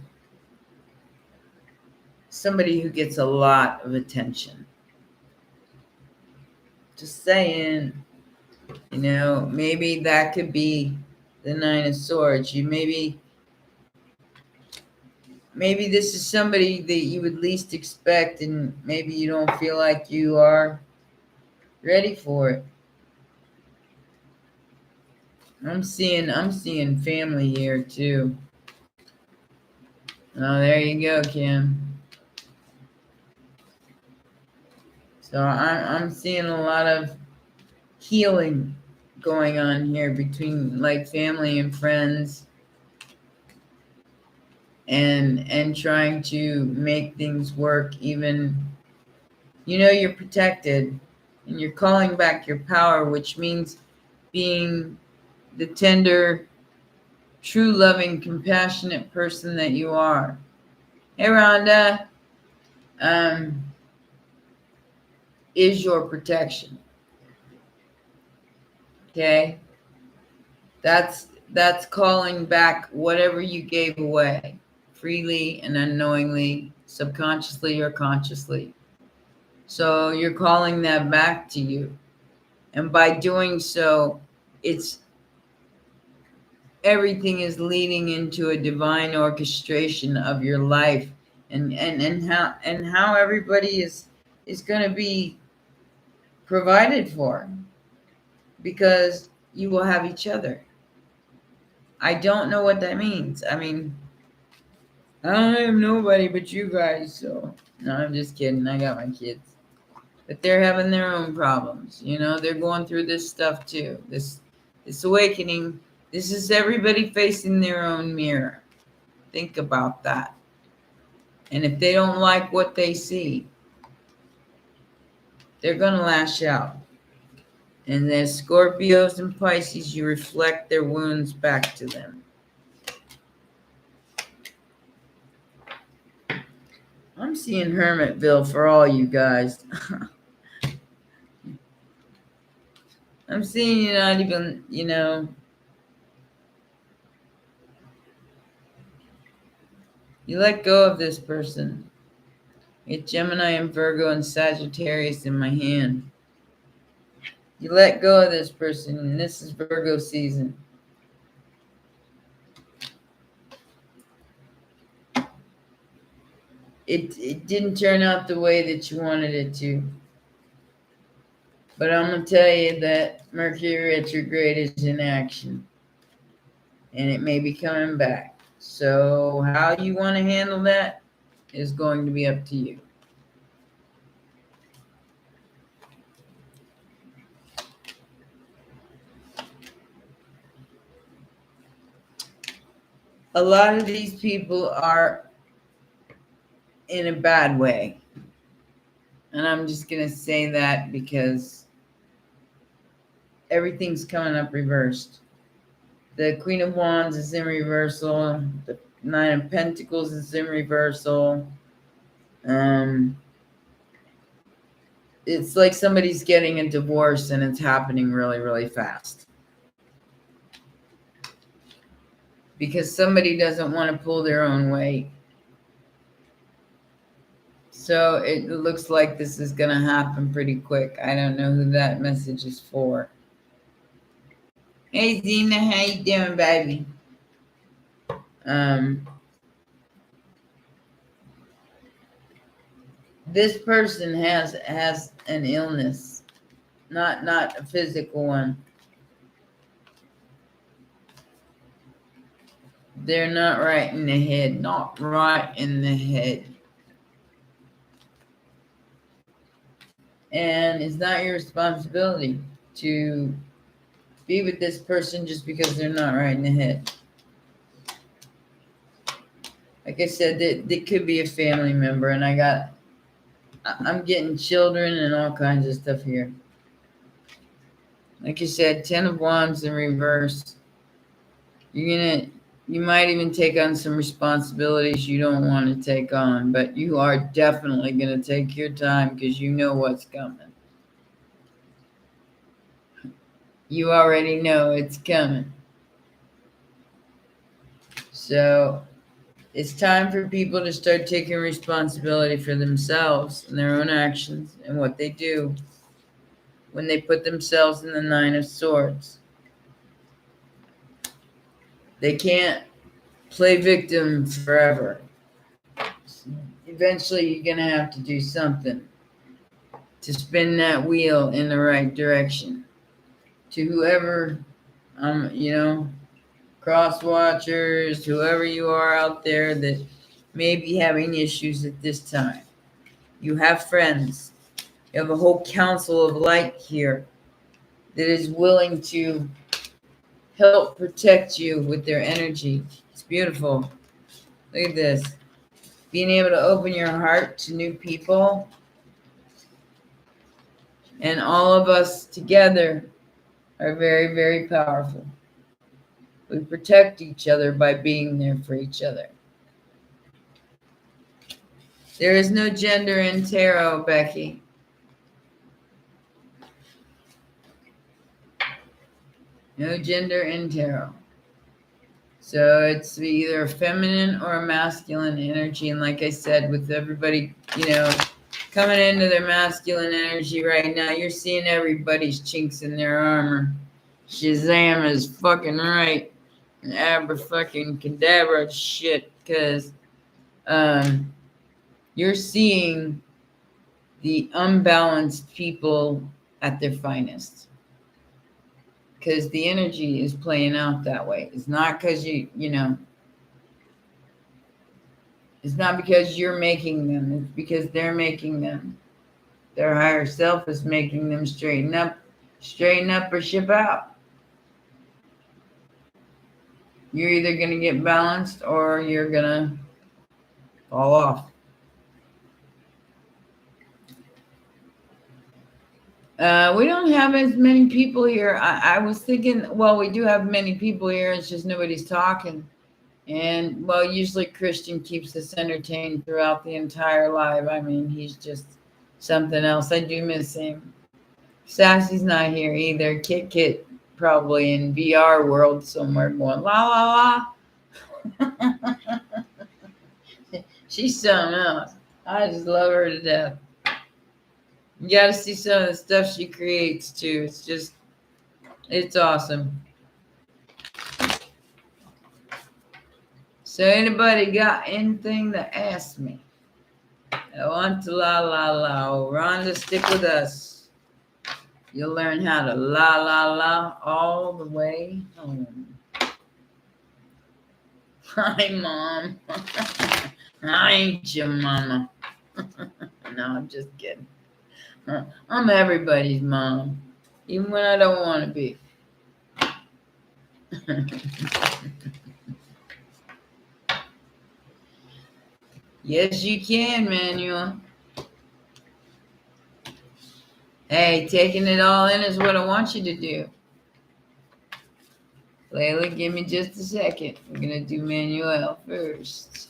somebody who gets a lot of attention. Just saying, maybe that could be the Nine of Swords. Maybe this is somebody that you would least expect, and maybe you don't feel like you are ready for it. I'm seeing family here too. Oh, there you go, Kim. So I'm seeing a lot of healing going on here between like family and friends, and trying to make things work. Even you're protected and you're calling back your power, which means being the tender, true, loving, compassionate person that you are. Hey, Rhonda. Is your protection. Okay? That's calling back whatever you gave away, freely and unknowingly, subconsciously or consciously. So you're calling that back to you. And by doing so, everything is leading into a divine orchestration of your life, and how everybody is going to be provided for, because you will have each other. I don't know what that means. I mean, I have nobody but you guys, so no, I'm just kidding. I got my kids. But they're having their own problems. They're going through this stuff too. This awakening. This is everybody facing their own mirror. Think about that. And if they don't like what they see, they're going to lash out. And as Scorpios and Pisces, you reflect their wounds back to them. I'm seeing Hermitville for all you guys. I'm seeing you not even, you let go of this person. Get Gemini and Virgo and Sagittarius in my hand. You let go of this person, and this is Virgo season. It didn't turn out the way that you wanted it to. But I'm going to tell you that Mercury retrograde is in action. And it may be coming back. So how you want to handle that is going to be up to you. A lot of these people are in a bad way. And I'm just going to say that because everything's coming up reversed. The Queen of Wands is in reversal. The Nine of Pentacles is in reversal. It's like somebody's getting a divorce and it's happening really, really fast. Because somebody doesn't want to pull their own weight. So it looks like this is going to happen pretty quick. I don't know who that message is for. Hey, Zena, how you doing, baby? This person has an illness, not a physical one. They're not right in the head, not right in the head. And it's not your responsibility to be with this person just because they're not right in the head. Like I said, they could be a family member, and I'm getting children and all kinds of stuff here. Like I said, 10 of Wands in reverse. You might even take on some responsibilities you don't want to take on, but you are definitely going to take your time because you know what's coming. You already know it's coming. So it's time for people to start taking responsibility for themselves and their own actions and what they do when they put themselves in the Nine of Swords. They can't play victim forever. Eventually, you're going to have to do something to spin that wheel in the right direction. To whoever, cross watchers, whoever you are out there that may be having issues at this time. You have friends. You have a whole council of light here that is willing to help protect you with their energy. It's beautiful. Look at this. Being able to open your heart to new people. And all of us together are very, very powerful. We protect each other by being there for each other. There is no gender in tarot, Becky. No gender in tarot. So it's either a feminine or a masculine energy. And like I said, with everybody, coming into their masculine energy right now, you're seeing everybody's chinks in their armor. Shazam is fucking right. And abra-fucking-cadabra shit. Because you're seeing the unbalanced people at their finest. Because the energy is playing out that way. It's not because it's not because you're making them. It's because they're making them. Their higher self is making them straighten up or ship out. You're either going to get balanced or you're going to fall off. We don't have as many people here. I was thinking, well, we do have many people here. It's just nobody's talking. And, well, usually Christian keeps us entertained throughout the entire live. I mean, he's just something else. I do miss him. Sassy's not here either. Kit probably in VR world somewhere going, la, la, la. She's something else. I just love her to death. You got to see some of the stuff she creates too. It's awesome. So anybody got anything to ask me? I want to la la la. Rhonda, stick with us. You'll learn how to la la la all the way home. Hi, Mom. I ain't your mama. No, I'm just kidding. I'm everybody's mom, even when I don't want to be. Yes, you can, Manuel. Hey, taking it all in is what I want you to do. Layla, give me just a second. We're going to do Manuel first.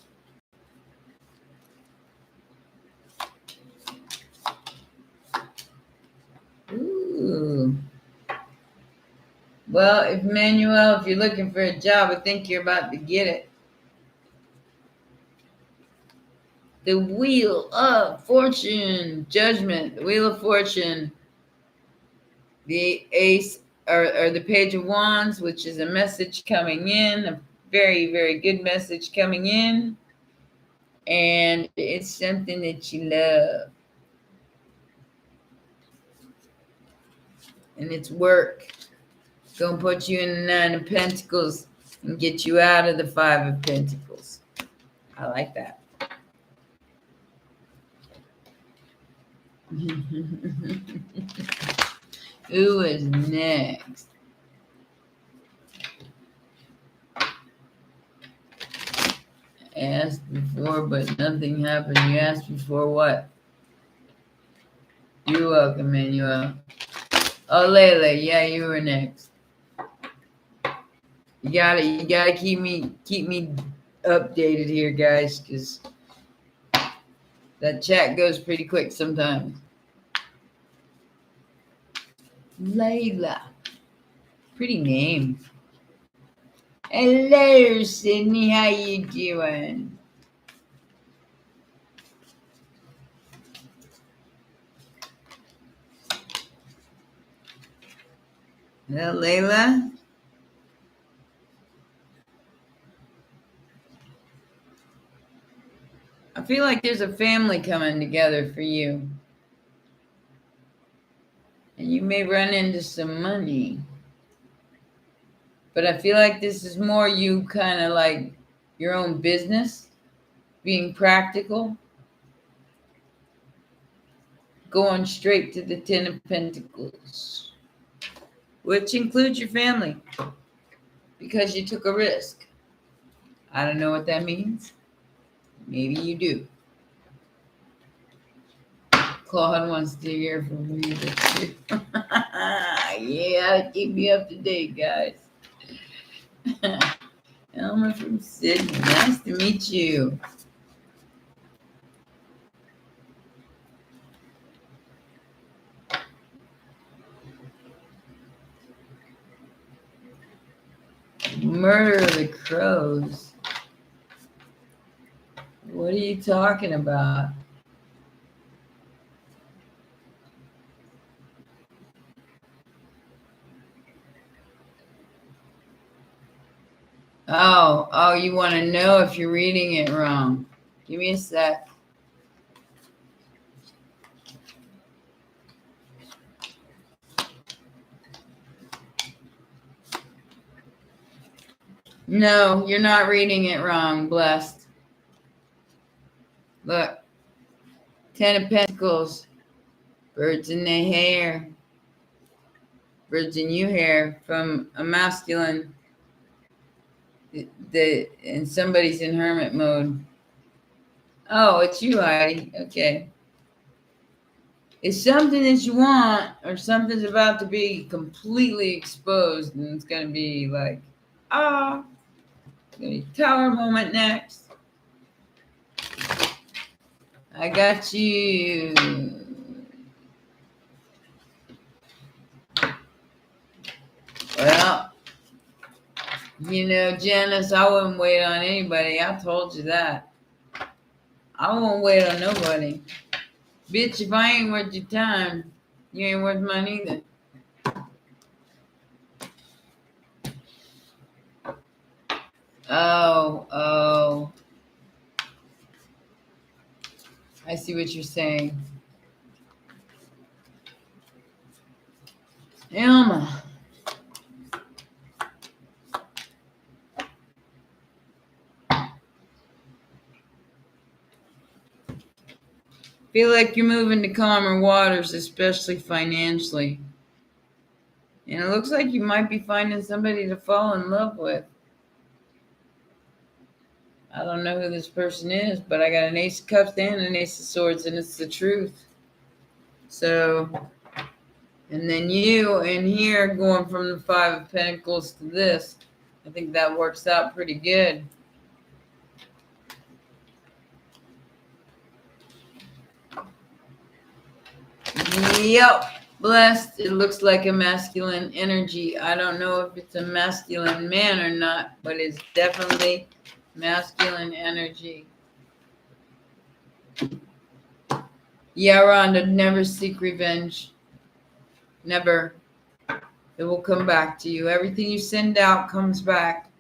Ooh. Well, if you're looking for a job, I think you're about to get it. The Wheel of Fortune, Judgment, the Wheel of Fortune, the Ace, or the Page of Wands, which is a message coming in, a very, very good message coming in, and it's something that you love, and it's work. Gonna put you in the Nine of Pentacles and get you out of the Five of Pentacles. I like that. Who is next? Asked before, but nothing happened. You asked before what? You're welcome, Manuel. Oh, Layla, yeah, you were next. You gotta keep me updated here, guys, because that chat goes pretty quick sometimes. Layla. Pretty name. Hello, Sydney. How you doing? Hello, Layla. I feel like there's a family coming together for you. And you may run into some money. But I feel like this is more you kind of like your own business, being practical, going straight to the Ten of Pentacles, which includes your family, because you took a risk. I don't know what that means. Maybe you do. Claude wants to hear from me too. Yeah, keep me up to date, guys. Elmer from Sydney. Nice to meet you. Murder of the Crows. What are you talking about? Oh, you want to know if you're reading it wrong. Give me a sec. No, you're not reading it wrong, blessed. Look, Ten of Pentacles, birds in the hair, birds in you hair from a masculine, and somebody's in hermit mode. Oh, it's you, Heidi. Okay. It's something that you want, or something's about to be completely exposed, and it's going to be like, it's going to be tower moment next. I got you. Well, Janice, I wouldn't wait on anybody. I told you that. I won't wait on nobody. Bitch, if I ain't worth your time, you ain't worth mine either. Oh. I see what you're saying. Elma. Feel like you're moving to calmer waters, especially financially. And it looks like you might be finding somebody to fall in love with. I don't know who this person is, but I got an ace of cups and an ace of swords, and it's the truth. So, and then you in here going from the 5 of pentacles to this. I think that works out pretty good. Yep. Blessed. It looks like a masculine energy. I don't know if it's a masculine man or not, but it's definitely masculine energy. Yeah, Rhonda, never seek revenge. Never. It will come back to you. Everything you send out comes back.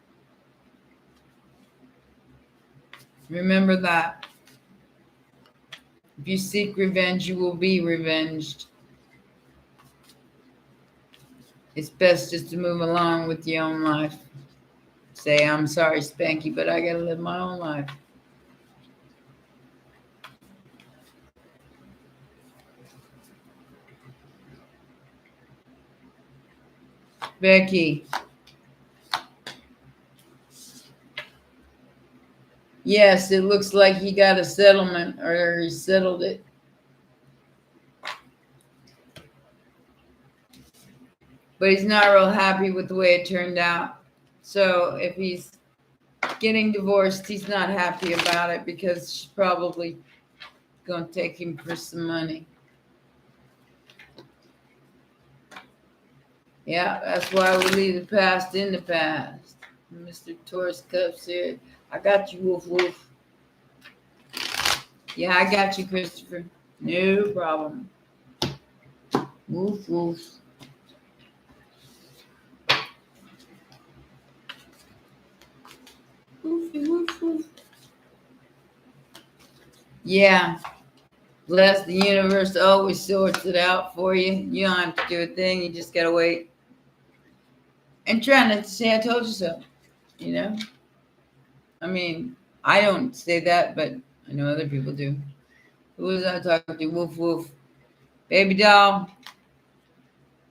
Remember that. If you seek revenge, you will be revenged. It's best just to move along with your own life. Say, I'm sorry, Spanky, but I got to live my own life. Becky. Yes, it looks like he got a settlement or he settled it. But he's not real happy with the way it turned out. So if he's getting divorced, he's not happy about it because she's probably going to take him for some money. Yeah, that's why we leave the past in the past. Mr. Taurus Cups here. I got you, Wolf Wolf. Yeah, I got you, Christopher. No problem. Wolf Wolf. Woofy, woof, woof. Yeah. Bless the universe always sorts it out for you. You don't have to do a thing. You just got to wait. And try not to say I told you so. You know? I mean, I don't say that, but I know other people do. Who was I talking to? Woof, woof. Baby doll,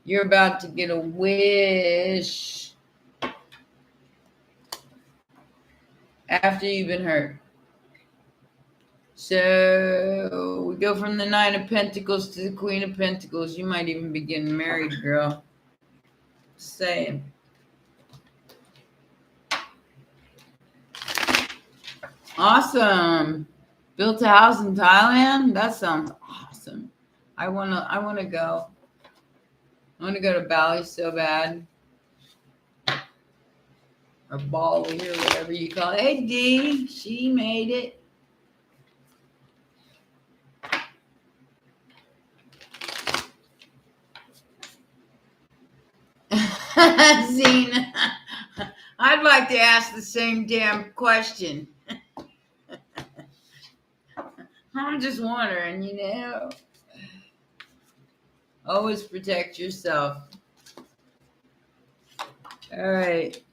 you're about to get a wish after you've been hurt. So we go from the 9 of Pentacles to the Queen of Pentacles. You might even be getting married, girl. Just saying. Awesome. Built a house in Thailand? That sounds awesome. I wanna go. I wanna go to Bali so bad. Or Bali or whatever you call it. Hey D, she made it. Zena, I'd like to ask the same damn question. I'm just wondering, you know. Always protect yourself. All right.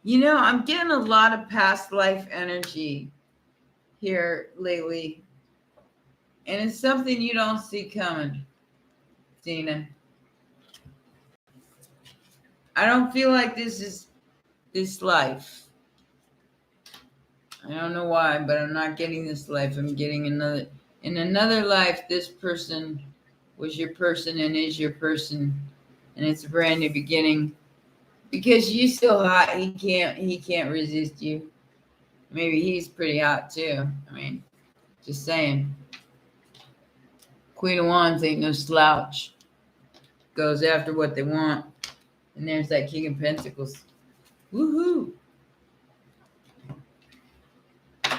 You know, I'm getting a lot of past life energy here lately. And it's something you don't see coming, Zena. I don't feel like this is this life. I don't know why, but I'm not getting this life. I'm getting another. In another life, this person was your person and is your person. And it's a brand new beginning. Because you so hot, he can't resist you. Maybe he's pretty hot too. I mean, just saying. Queen of Wands ain't no slouch. Goes after what they want. And there's that King of Pentacles. Woohoo!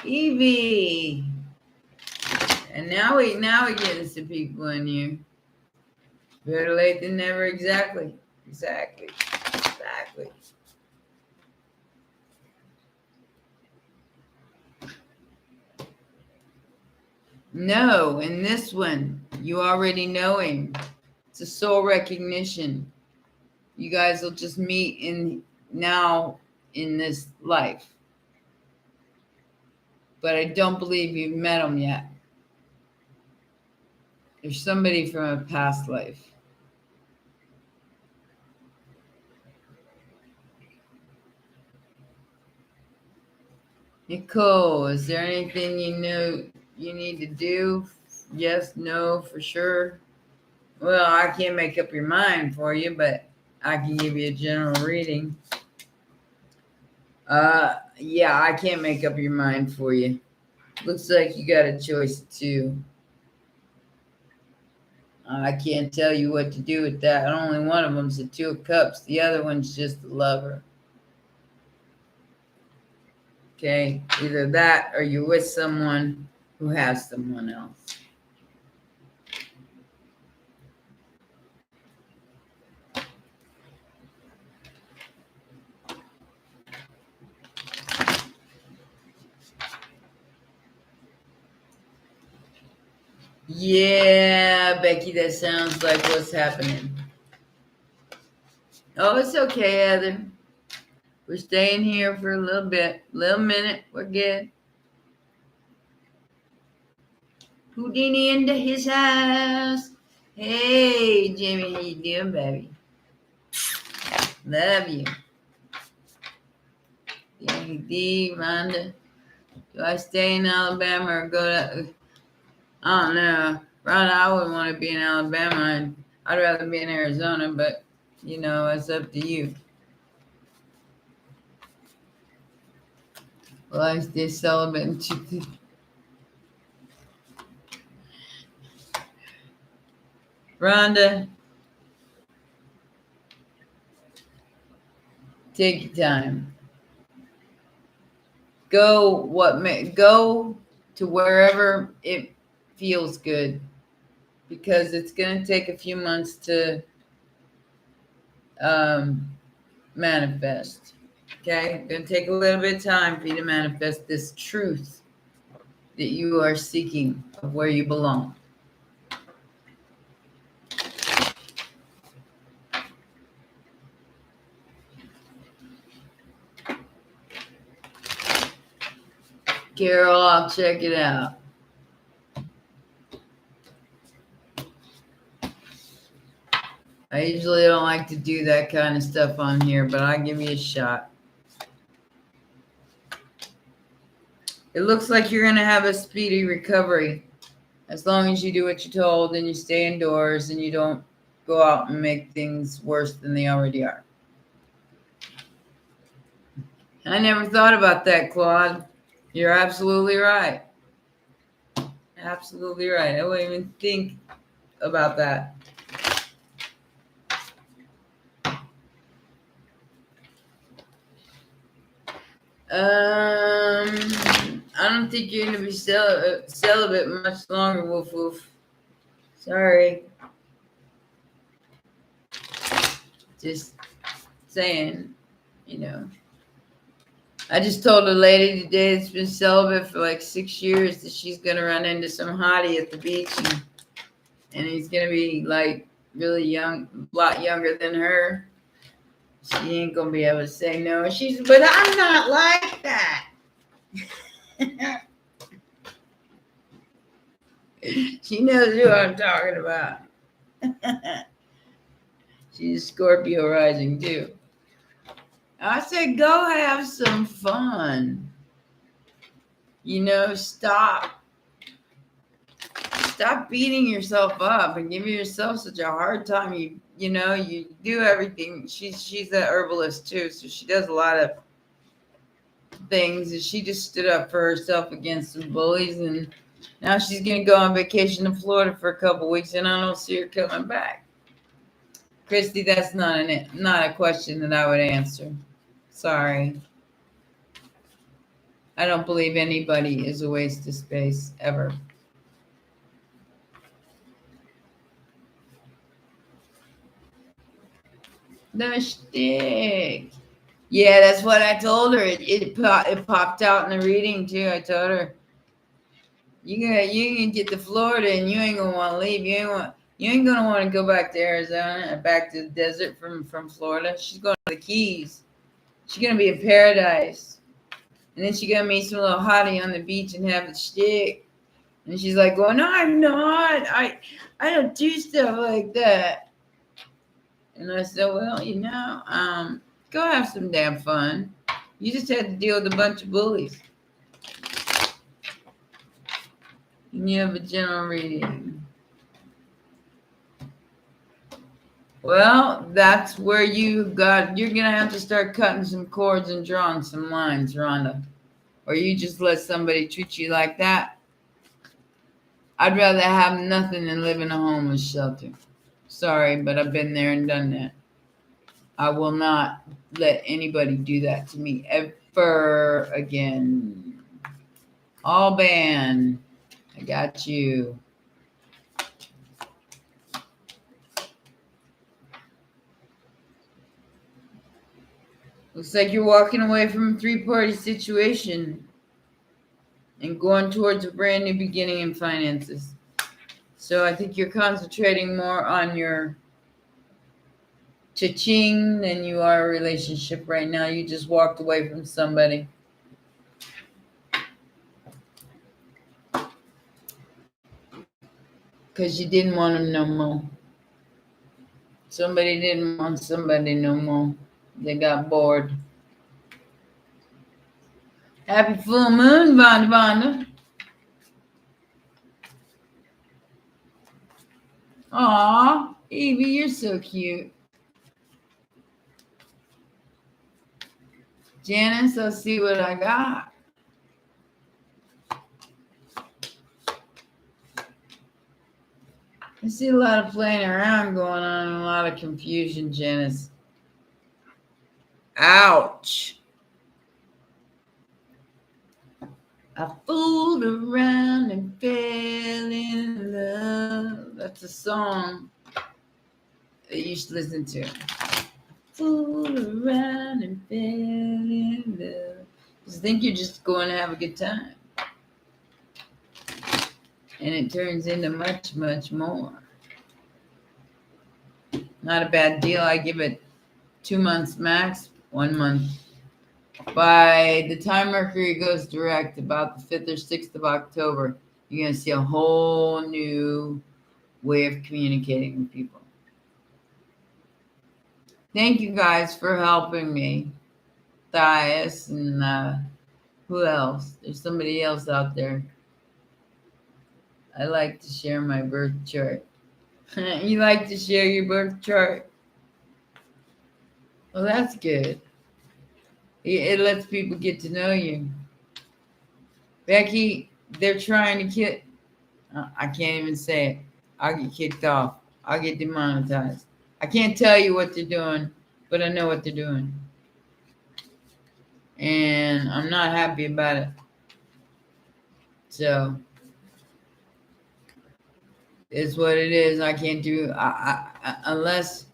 Evie. And now we getting some people in here. Better late than never. Exactly. No, in this one, you already know him. It's a soul recognition. You guys will just meet in this life. But I don't believe you've met him yet. There's somebody from a past life. Nicole, is there anything you know you need to do? Yes, no, for sure. Well, I can't make up your mind for you, but I can give you a general reading. Yeah, I can't make up your mind for you. Looks like you got a choice too. I can't tell you what to do with that. Only one of them's the Two of Cups. The other one's just the Lover. Okay, either that or you're with someone who has someone else. Yeah, Becky, that sounds like what's happening. Oh, it's okay, Heather. We're staying here for a little minute. We're good. Houdini into his house. Hey, Jamie, how you doing, baby? Love you. D, Rhonda. Do I stay in Alabama or go to... I don't know. Rhonda, I wouldn't want to be in Alabama. I'd rather be in Arizona, but, it's up to you. Well, I stay celibate and Rhonda, take your time. Go to wherever it feels good, because it's going to take a few months to manifest. Okay, it's going to take a little bit of time for you to manifest this truth that you are seeking of where you belong. Carol, I'll check it out. I usually don't like to do that kind of stuff on here, but I'll give you a shot. It looks like you're going to have a speedy recovery as long as you do what you're told and you stay indoors and you don't go out and make things worse than they already are. I never thought about that, Claude. You're absolutely right. Absolutely right. I wouldn't even think about that. I don't think you're going to be celibate much longer, Woof Woof. Sorry. Just saying, I just told a lady today that's been celibate for like 6 years that she's going to run into some hottie at the beach and he's going to be like really young, a lot younger than her. She ain't going to be able to say no. But I'm not like that. She knows who I'm talking about. She's Scorpio rising too. I said, go have some fun. Stop beating yourself up and giving yourself such a hard time. You do everything. She's a herbalist too, so she does a lot of things. And she just stood up for herself against some bullies, and now she's gonna go on vacation to Florida for a couple weeks, and I don't see her coming back. Christy, that's not a question that I would answer. Sorry. I don't believe anybody is a waste of space ever. The shtick. Yeah, that's what I told her. It popped out in the reading too. I told her you can get to Florida and you ain't gonna want to leave. You ain't gonna want to go back to Arizona and back to the desert from Florida. She's going to the Keys. She's gonna be in paradise. And then she gonna meet some little hottie on the beach and have a shtick. And she's like, "Well, no, I'm not. I don't do stuff like that." And I said, "Well, go have some damn fun. You just had to deal with a bunch of bullies." And you have a general reading. Well, that's where you're gonna have to start cutting some cords and drawing some lines, Rhonda. Or you just let somebody treat you like that. I'd rather have nothing than live in a homeless shelter. Sorry, but I've been there and done that. I will not let anybody do that to me ever again. All ban. I got you. Looks like you're walking away from a 3-party situation and going towards a brand new beginning in finances. So I think you're concentrating more on your cha-ching than you are a relationship right now. You just walked away from somebody. Because you didn't want them no more. Somebody didn't want somebody no more. They got bored. Happy full moon, Vonda. Aw, Evie, you're so cute. Janice, I'll see what I got. I see a lot of playing around going on and a lot of confusion, Janice. Ouch. I fooled around and fell in love. That's a song that you should listen to. Fooled around and fell in love. Just think you're just going to have a good time. And it turns into much, much more. Not a bad deal. I give it 2 months max, 1 month. By the time Mercury goes direct, about the 5th or 6th of October, you're going to see a whole new way of communicating with people. Thank you guys for helping me. Thias and who else? There's somebody else out there. I like to share my birth chart. You like to share your birth chart? Well, that's good. It lets people get to know you. Becky, they're trying to kill. I can't even say it. I'll get kicked off. I'll get demonetized. I can't tell you what they're doing, but I know what they're doing. And I'm not happy about it. So it's what it is. I can't do unless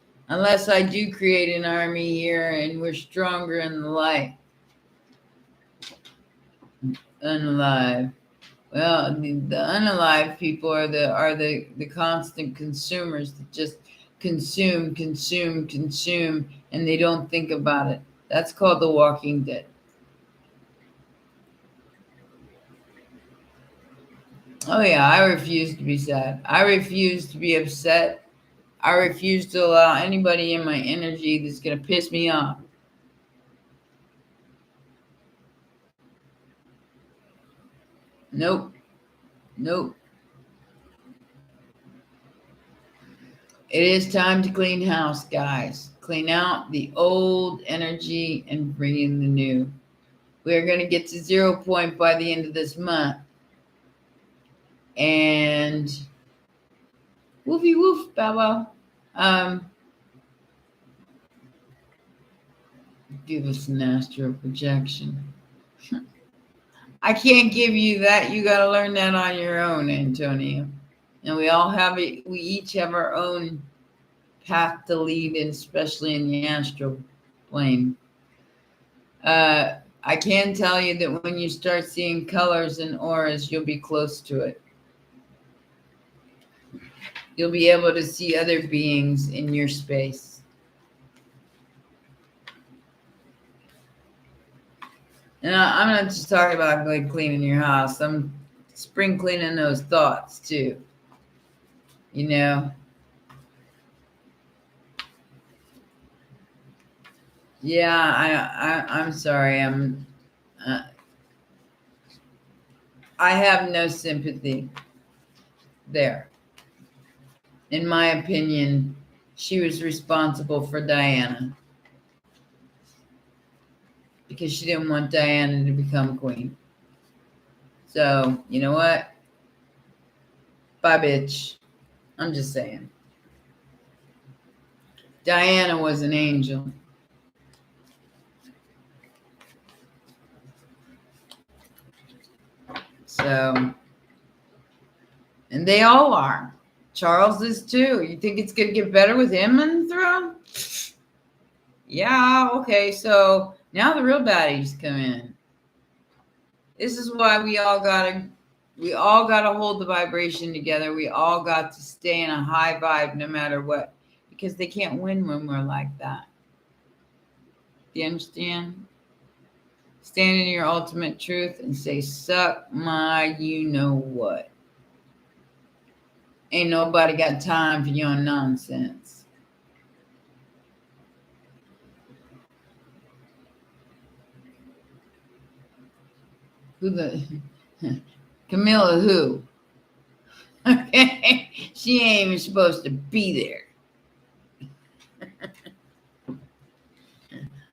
I do create an army here and we're stronger in the light. Unalive. Well, the unalive people are the constant consumers that just consume, and they don't think about it. That's called The Walking Dead. Oh yeah, I refuse to be sad. I refuse to be upset. I refuse to allow anybody in my energy that's going to piss me off. Nope. It is time to clean house, guys. Clean out the old energy and bring in the new. We're going to get to 0 point by the end of this month. And woofy woof, bow wow. give us an astral projection. I can't give you that. You got to learn that on your own, Antonio. And we all have it. We each have our own path to lead, and especially in the astral plane. I can tell you that when you start seeing colors and auras, you'll be close to it. You'll be able to see other beings in your space. And I'm not just talking about like cleaning your house. I'm spring cleaning those thoughts too. You know? Yeah, I'm sorry. I have no sympathy there. In my opinion, she was responsible for Diana because she didn't want Diana to become queen. So, you know what? Bye, bitch. I'm just saying. Diana was an angel. So, and they all are. Charles is too. You think it's going to get better with him on the throne? Yeah, okay. So now the real baddies come in. This is why we all gotta hold the vibration together. We all got to stay in a high vibe no matter what, because they can't win when we're like that. Do you understand? Stand in your ultimate truth and say, suck my you know what. Ain't nobody got time for your nonsense. Who the Camilla who? Okay. She ain't even supposed to be there.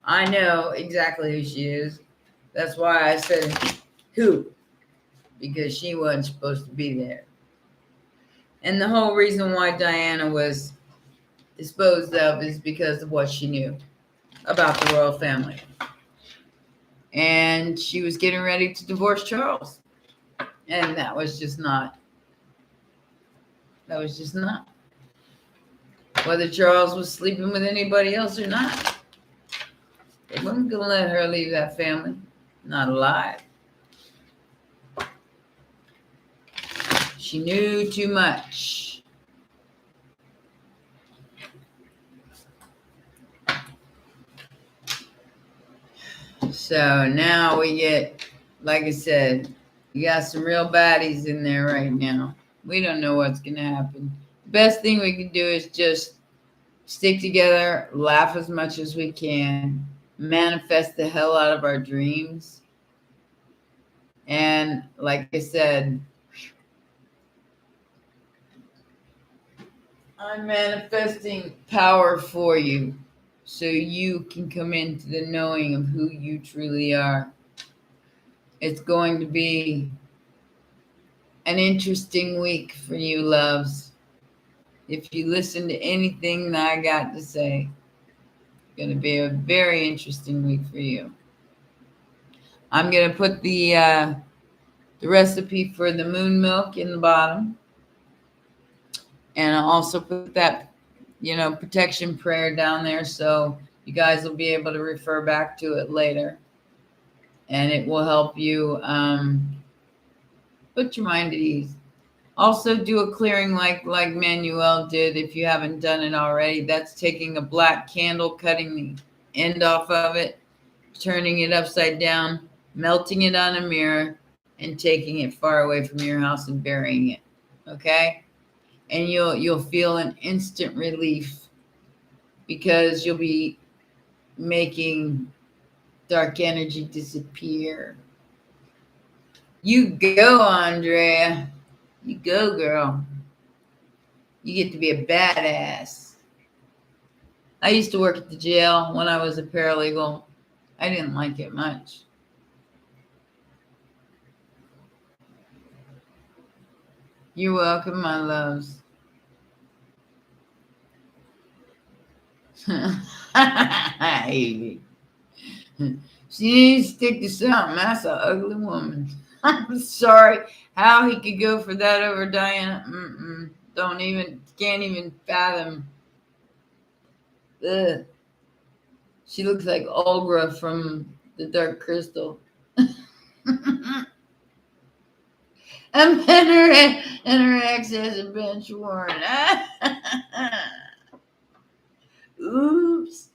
I know exactly who she is. That's why I said who, because she wasn't supposed to be there. And the whole reason why Diana was disposed of is because of what she knew about the royal family. And she was getting ready to divorce Charles. And that was just not. Whether Charles was sleeping with anybody else or not, they weren't going to let her leave that family. Not alive. She knew too much. So now we get, like I said, you got some real baddies in there right now. We don't know what's going to happen. The best thing we can do is just stick together, laugh as much as we can, manifest the hell out of our dreams. And like I said, I'm manifesting power for you so you can come into the knowing of who you truly are. It's going to be an interesting week for you, loves. If you listen to anything that I got to say, it's going to be a very interesting week for you. I'm going to put the recipe for the moon milk in the bottom. And I'll also put that, protection prayer down there so you guys will be able to refer back to it later. And it will help you put your mind at ease. Also do a clearing like Manuel did if you haven't done it already. That's taking a black candle, cutting the end off of it, turning it upside down, melting it on a mirror, and taking it far away from your house and burying it. Okay? And you'll feel an instant relief because you'll be making dark energy disappear. You go, Andrea. You go, girl. You get to be a badass. I used to work at the jail when I was a paralegal. I didn't like it much. You're welcome, my loves. Amy. She needs to stick to something. That's an ugly woman. I'm sorry. How he could go for that over Diana? Can't even fathom. Ugh. She looks like Olga from the Dark Crystal. And her ex hasn't been sworn. Oops.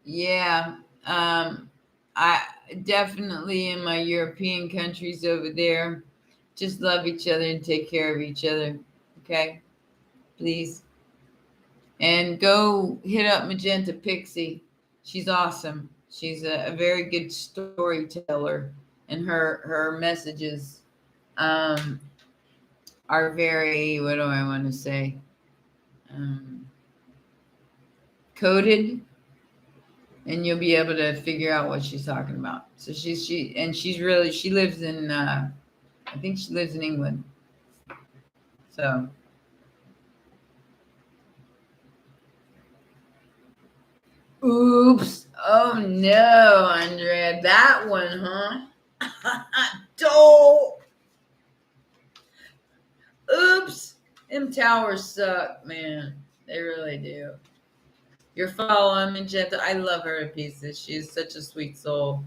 Yeah. I definitely in my European countries over there just love each other and take care of each other. Okay? Please. And go hit up Magenta Pixie. She's awesome. She's a very good storyteller, and her messages um, are very, what do I want to say, um, coded, and you'll be able to figure out what she's talking about. So she lives in I think she lives in England. So oops. Oh no, Andrea. That one, huh? Don't. Oops. Them towers suck, man. They really do. You're following Magenta. I love her to pieces. She's such a sweet soul.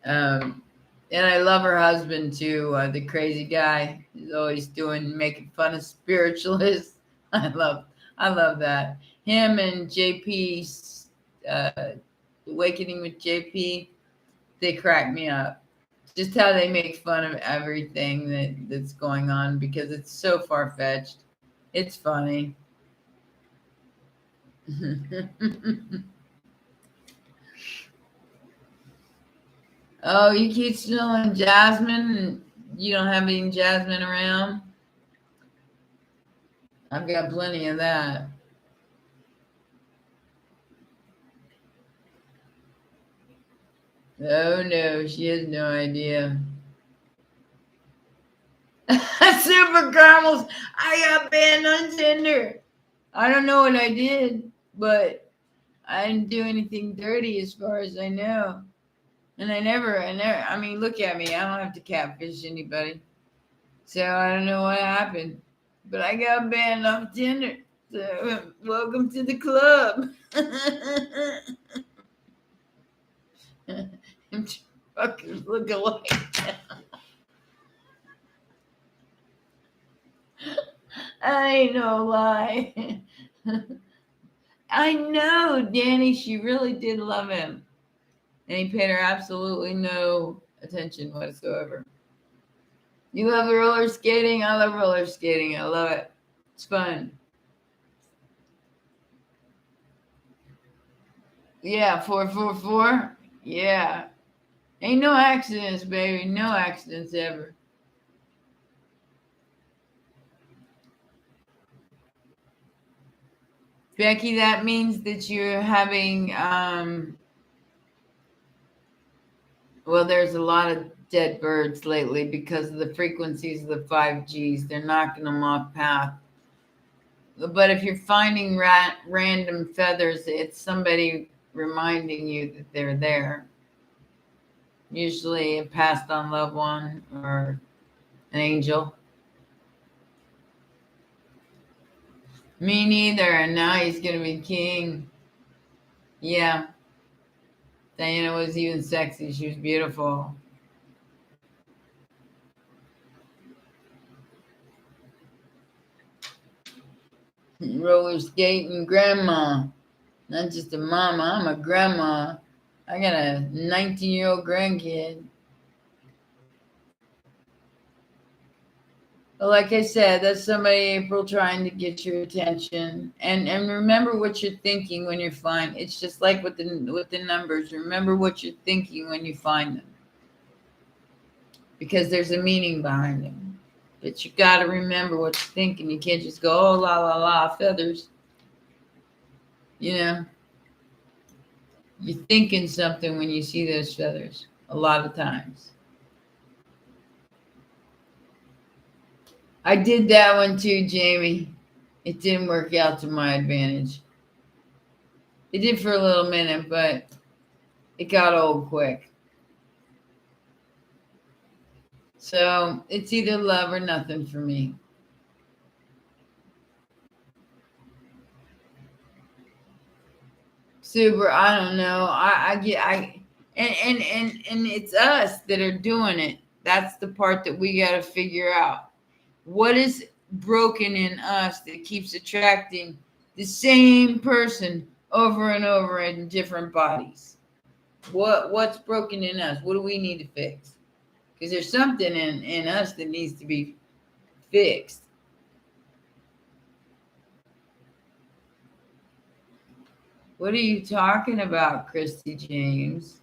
Um, and I love her husband too, the crazy guy. He's always making fun of spiritualists. I love that. Him and JP, uh, Awakening with JP, they crack me up. Just how they make fun of everything that's going on because it's so far fetched. It's funny. Oh, you keep smelling jasmine and you don't have any jasmine around? I've got plenty of that. Oh no, she has no idea. Super caramels. I got banned on Tinder. I don't know what I did, but I didn't do anything dirty as far as I know. And I mean, look at me. I don't have to catfish anybody. So I don't know what happened. But I got banned off Tinder. So welcome to the club. Fuckers look alike. I ain't no lie. I know, Danny, she really did love him. And he paid her absolutely no attention whatsoever. You love roller skating? I love roller skating. I love it. It's fun. Yeah, 444. Yeah. Ain't no accidents, baby. No accidents ever. Becky, that means that you're having well, there's a lot of dead birds lately because of the frequencies of the 5Gs. They're knocking them off path. But if you're finding random feathers, it's somebody reminding you that they're there. Usually a passed on loved one or an angel. Me neither. And now he's going to be king. Yeah. Diana was even sexy. She was beautiful. Roller skating grandma. Not just a mama. I'm a grandma. I got a 19-year-old grandkid. But like I said, that's somebody, April, trying to get your attention. And remember what you're thinking when you're fine. It's just like with the numbers. Remember what you're thinking when you find them. Because there's a meaning behind them. But you got to remember what you're thinking. You can't just go, oh, la, la, la, feathers. You know, you're thinking something when you see those feathers a lot of times. I did that one too, Jamie. It didn't work out to my advantage. It did for a little minute, but it got old quick. So it's either love or nothing for me. Super. I don't know. I get. And it's us that are doing it. That's the part that we got to figure out. What is broken in us that keeps attracting the same person over and over in different bodies? What's broken in us? What do we need to fix? Because there's something in us that needs to be fixed. What are you talking about, Christy James?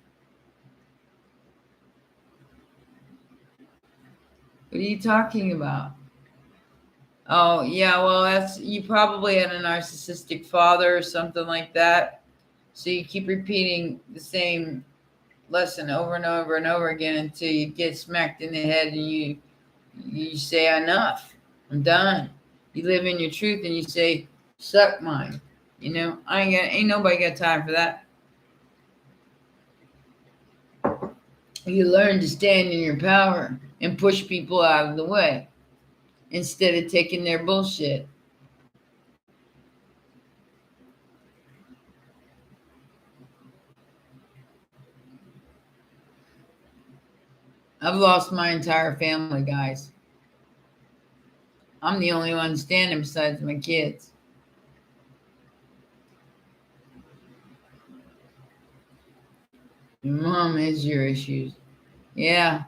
What are you talking about? Oh, yeah, well, that's you probably had a narcissistic father or something like that. So you keep repeating the same lesson over and over and over again until you get smacked in the head and you say enough. I'm done. You live in your truth and you say, suck mine. Ain't nobody got time for that. You learn to stand in your power and push people out of the way instead of taking their bullshit. I've lost my entire family, guys. I'm the only one standing besides my kids. Your mom has your issues. Yeah.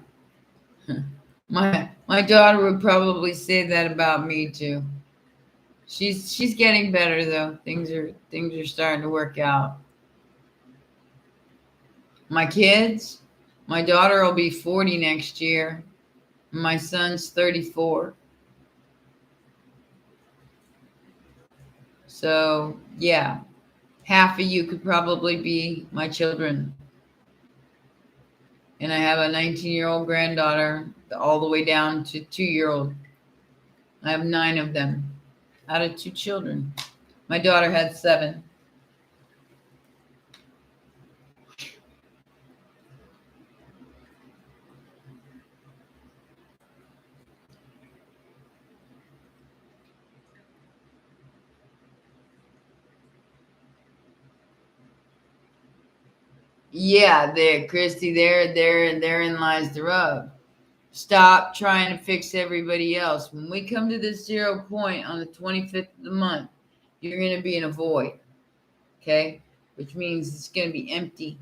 My daughter would probably say that about me too. She's getting better though. Things are starting to work out. My kids, my daughter will be 40 next year. My son's 34. So, yeah, half of you could probably be my children. And I have a 19-year-old granddaughter all the way down to 2-year-old. I have 9 of them out of 2 children. My daughter had 7. Yeah, there, Christy, therein lies the rub. Stop trying to fix everybody else. When we come to this 0 point on the 25th of the month, you're going to be in a void, okay? Which means it's going to be empty.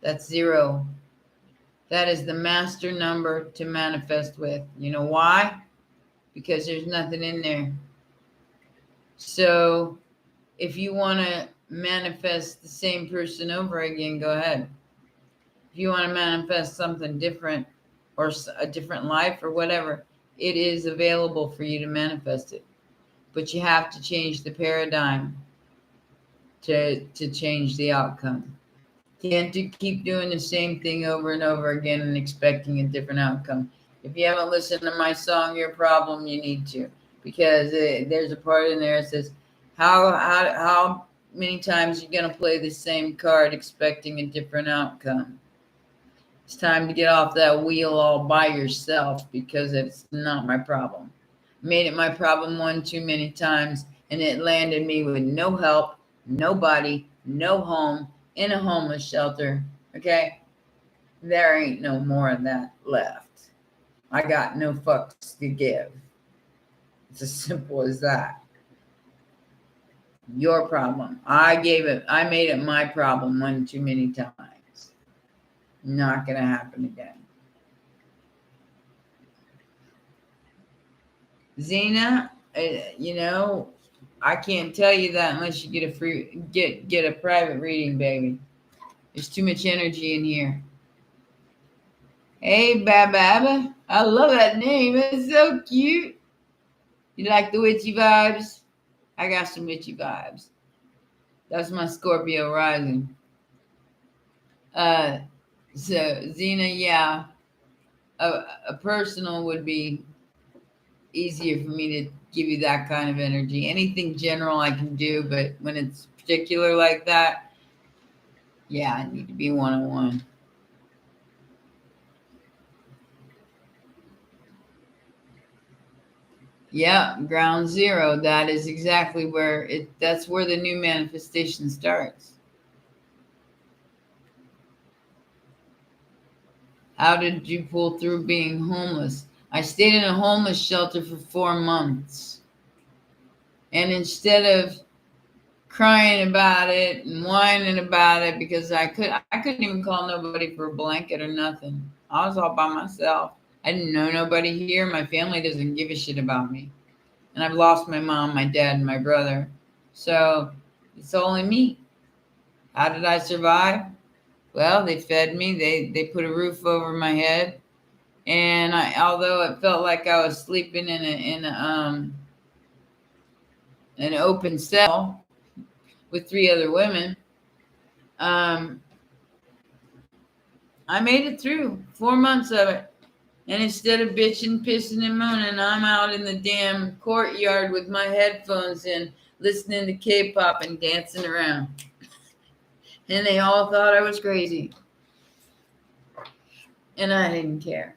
That's 0. That is the master number to manifest with. You know why? Because there's nothing in there. So if you want to manifest the same person over again, go ahead. If you want to manifest something different or a different life or whatever, it is available for you to manifest it. But you have to change the paradigm to change the outcome. Can't keep doing the same thing over and over again and expecting a different outcome. If you haven't listened to my song, Your Problem, you need to. Because there's a part in there that says, how many times you're going to play the same card expecting a different outcome? It's time to get off that wheel all by yourself because it's not my problem. Made it my problem one too many times, and it landed me with no help, nobody, no home, in a homeless shelter. Okay? There ain't no more of that left. I got no fucks to give. It's as simple as that. Your problem. I made it my problem one too many times. Not gonna happen again. Zena, I can't tell you that unless you get a private reading, baby. There's too much energy in here. Hey, Bababa, I love that name. It's so cute. You like the witchy vibes? I got some witchy vibes. That's my Scorpio rising. So Zena, yeah, a personal would be easier for me to give you that kind of energy. Anything general I can do, but when it's particular like that, yeah, I need to be one-on-one. Yeah, ground zero. That is exactly where that's where the new manifestation starts. How did you pull through being homeless? I stayed in a homeless shelter for 4 months. And instead of crying about it and whining about it, because I couldn't even call nobody for a blanket or nothing. I was all by myself. I didn't know nobody here. My family doesn't give a shit about me. And I've lost my mom, my dad, and my brother. So it's only me. How did I survive? Well, they fed me. They put a roof over my head. And although it felt like I was sleeping in an open cell with 3 other women, um, I made it through 4 months of it. And instead of bitching, pissing, and moaning, I'm out in the damn courtyard with my headphones in, listening to K-pop and dancing around. And they all thought I was crazy. And I didn't care.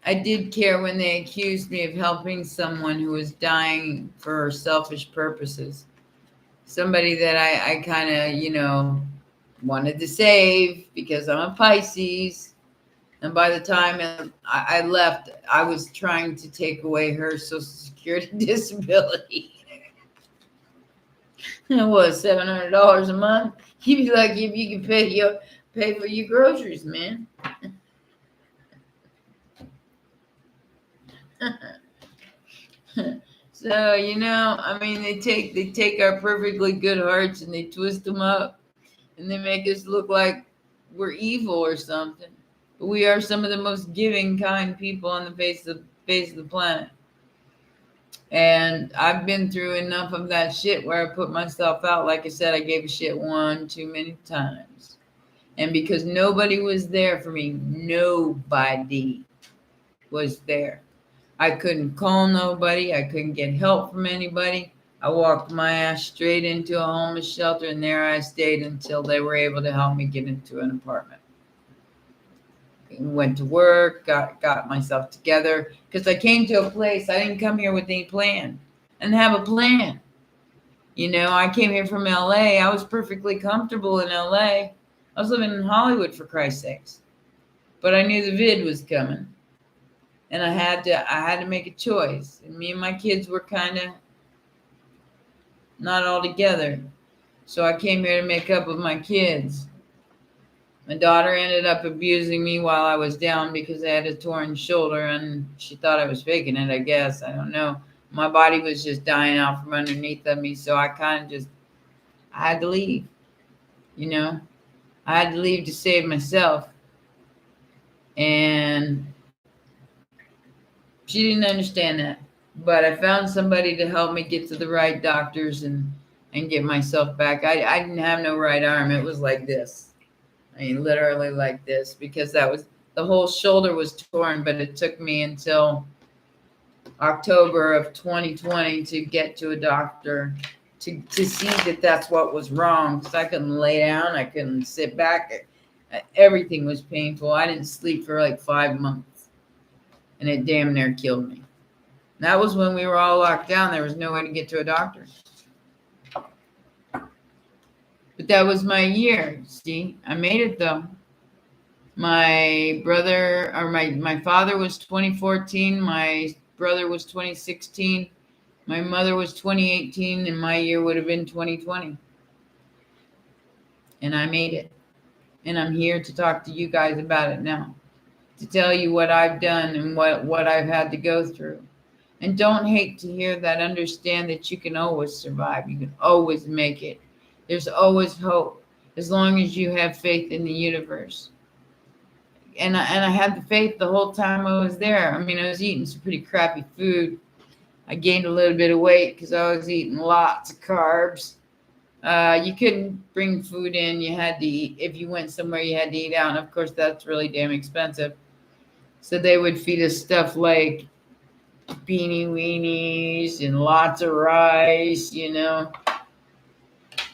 I did care when they accused me of helping someone who was dying for selfish purposes. Somebody that I kind of, wanted to save because I'm a Pisces. And by the time I left, I was trying to take away her Social Security disability. It was $700 a month. You'd be like, if you can pay for your groceries, man. So, I mean, they take our perfectly good hearts and they twist them up and they make us look like we're evil or something. But we are some of the most giving, kind people on the face of the planet. And I've been through enough of that shit where I put myself out. Like I said, I gave a shit one too many times. And because nobody was there for me, nobody was there. I couldn't call nobody. I couldn't get help from anybody. I walked my ass straight into a homeless shelter, and there I stayed until they were able to help me get into an apartment. Went to work, got myself together, because I came to a place. I didn't come here with any plan. I didn't have a plan. I came here from LA. I was perfectly comfortable in LA. I was living in Hollywood, for Christ's sakes. But I knew the vid was coming. And I had to make a choice. And me and my kids were kind of not all together. So I came here to make up with my kids. My daughter ended up abusing me while I was down because I had a torn shoulder, and she thought I was faking it, I guess. I don't know. My body was just dying out from underneath of me, so I had to leave. I had to leave to save myself. And she didn't understand that. But I found somebody to help me get to the right doctors and get myself back. I didn't have no right arm. It was like this. I mean, literally like this, because the whole shoulder was torn, but it took me until October of 2020 to get to a doctor to see that that's what was wrong, because I couldn't lay down. I couldn't sit back. Everything was painful. I didn't sleep for like 5 months, and it damn near killed me. That was when we were all locked down. There was no way to get to a doctor. But that was my year. See, I made it though. My father was 2014. My brother was 2016. My mother was 2018, and my year would have been 2020. And I made it. And I'm here to talk to you guys about it now, to tell you what I've done and what I've had to go through. And don't hate to hear that. Understand that you can always survive. You can always make it. There's always hope, as long as you have faith in the universe. And I had the faith the whole time I was there. I mean, I was eating some pretty crappy food. I gained a little bit of weight because I was eating lots of carbs. You couldn't bring food in. You had to eat. If you went somewhere, you had to eat out. And of course, that's really damn expensive. So they would feed us stuff like beanie weenies and lots of rice,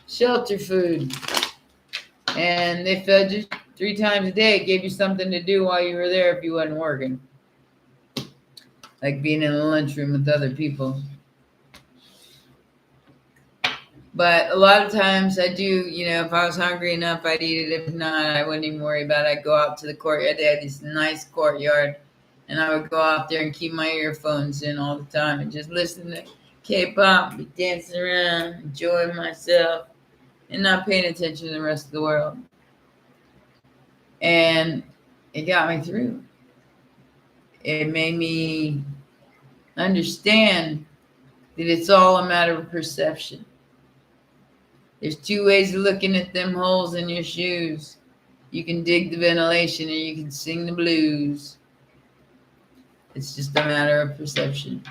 shelter food. And they fed you 3 times a day. It gave you something to do while you were there if you wasn't working, like being in the lunchroom with other people. But a lot of times I do, if I was hungry enough, I'd eat it. If not, I wouldn't even worry about it. I'd go out to the courtyard. They had this nice courtyard. And I would go out there and keep my earphones in all the time and just listen to K-pop, be dancing around, enjoying myself, and not paying attention to the rest of the world. And it got me through. It made me understand that it's all a matter of perception. There's 2 ways of looking at them holes in your shoes. You can dig the ventilation or you can sing the blues. It's just a matter of perception.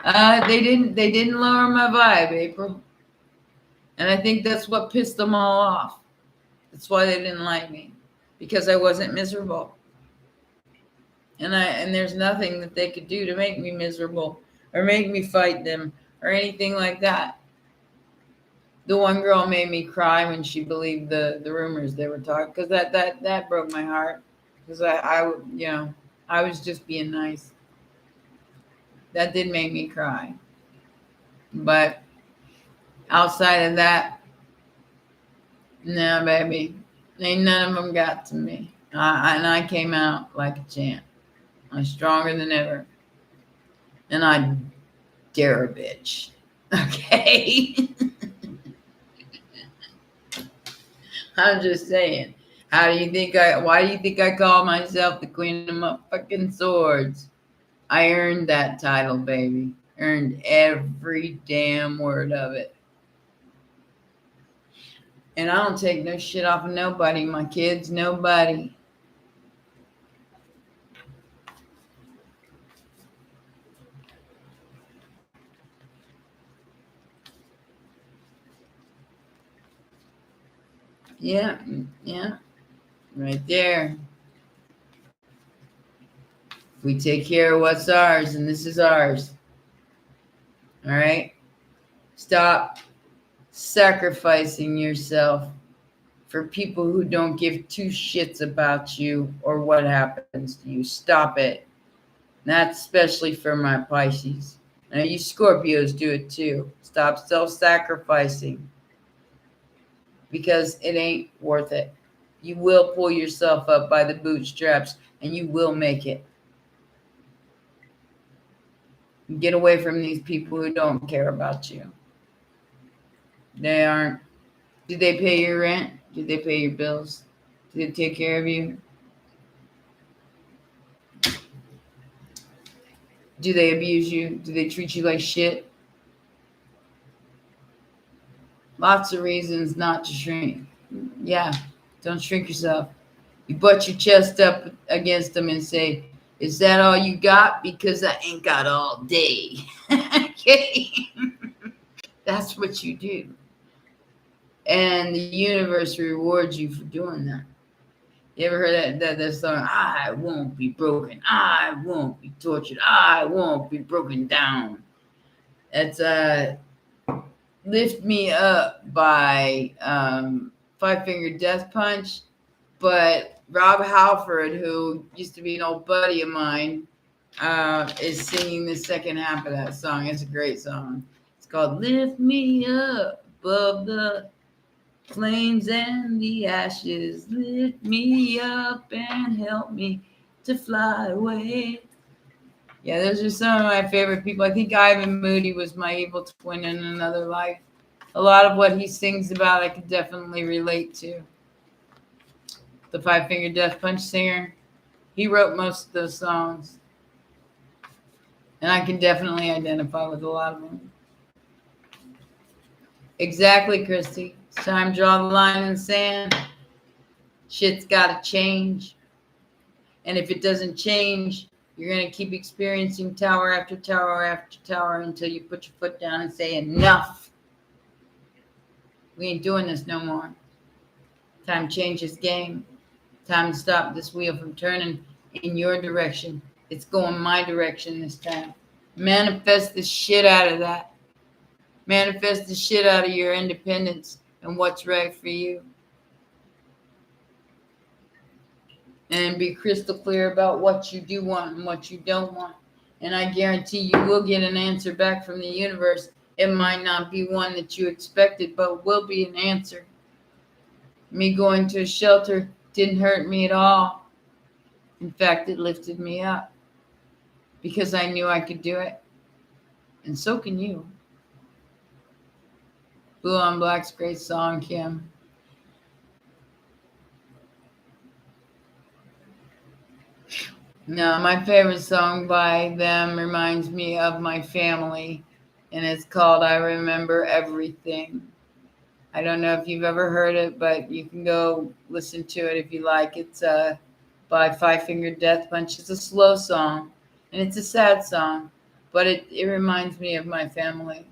They didn't lower my vibe, April. And I think that's what pissed them all off. That's why they didn't like me. Because I wasn't miserable. And there's nothing that they could do to make me miserable or make me fight them or anything like that. The one girl made me cry when she believed the rumors they were talking, because that broke my heart. Because I was just being nice. That did make me cry. But outside of that, no, baby, ain't none of them got to me. And I came out like a champ. I'm stronger than ever. And I dare a bitch. Okay? I'm just saying. Why do you think I call myself the queen of motherfucking swords? I earned that title, baby. Earned every damn word of it. And I don't take no shit off of nobody. My kids, nobody. Yeah. Right there. We take care of what's ours, and this is ours. All right? Stop sacrificing yourself for people who don't give 2 shits about you or what happens to you. Stop it. That's especially for my Pisces. Now, you Scorpios do it too. Stop self-sacrificing because it ain't worth it. You will pull yourself up by the bootstraps and you will make it. Get away from these people who don't care about you. They aren't. Did they pay your rent? Did they pay your bills? Did they take care of you? Do they abuse you? Do they treat you like shit? Lots of reasons not to shrink. Yeah, don't shrink yourself. You butt your chest up against them and say, is that all you got? Because I ain't got all day. Okay? That's what you do. And the universe rewards you for doing that. You ever heard that song? I won't be broken. I won't be tortured. I won't be broken down. It's Lift Me Up by Five Finger Death Punch. But Rob Halford, who used to be an old buddy of mine, is singing the second half of that song. It's a great song. It's called Lift Me Up Above the Flames and the Ashes. Lift me up and help me to fly away. Yeah, those are some of my favorite people. I think Ivan Moody was my evil twin in another life. A lot of what he sings about I could definitely relate to. The Five Finger Death Punch singer, he wrote most of those songs. And I can definitely identify with a lot of them. Exactly, Christy. It's time to draw the line in the sand. Shit's got to change. And if it doesn't change, you're going to keep experiencing tower after tower after tower until you put your foot down and say, enough. We ain't doing this no more. Time to change this game. Time to stop this wheel from turning in your direction. It's going my direction this time. Manifest the shit out of that. Manifest the shit out of your independence and what's right for you. And be crystal clear about what you do want and what you don't want. And I guarantee you will get an answer back from the universe. It might not be one that you expected, but will be an answer. Me going to a shelter didn't hurt me at all. In fact, it lifted me up because I knew I could do it. And so can you. Blue on Black's great song, Kim. No, my favorite song by them reminds me of my family, and it's called I Remember Everything. I don't know if you've ever heard it, but you can go listen to it if you like. It's by Five Finger Death Punch. It's a slow song, and it's a sad song, but it reminds me of my family.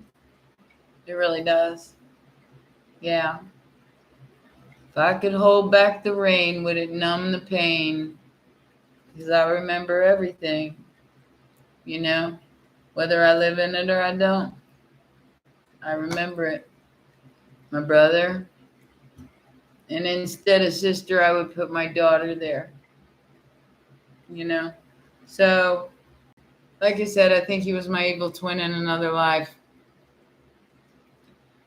It really does. Yeah. If I could hold back the rain, would it numb the pain? Because I remember everything, you know, whether I live in it or I don't. I remember it. My brother. And instead of sister, I would put my daughter there, you know. So, like I said, I think he was my evil twin in another life.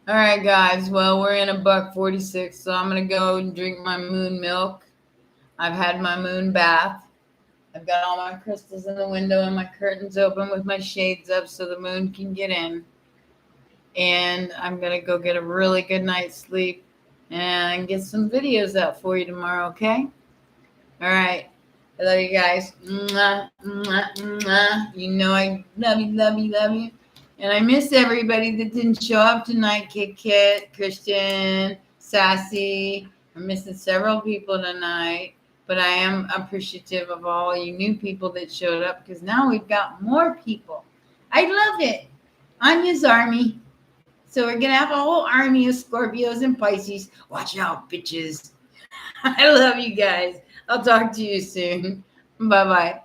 All right, guys. Well, we're in $1:46, so I'm going to go and drink my moon milk. I've had my moon bath. I've got all my crystals in the window and my curtains open with my shades up so the moon can get in. And I'm going to go get a really good night's sleep and get some videos out for you tomorrow, okay? All right. I love you guys. Mwah, mwah, mwah. You know I love you, love you, love you. And I miss everybody that didn't show up tonight. Kit, Christian, Sassy. I'm missing several people tonight. But I am appreciative of all you new people that showed up because now we've got more people. I love it. Anya's army. So we're going to have a whole army of Scorpios and Pisces. Watch out, bitches. I love you guys. I'll talk to you soon. Bye-bye.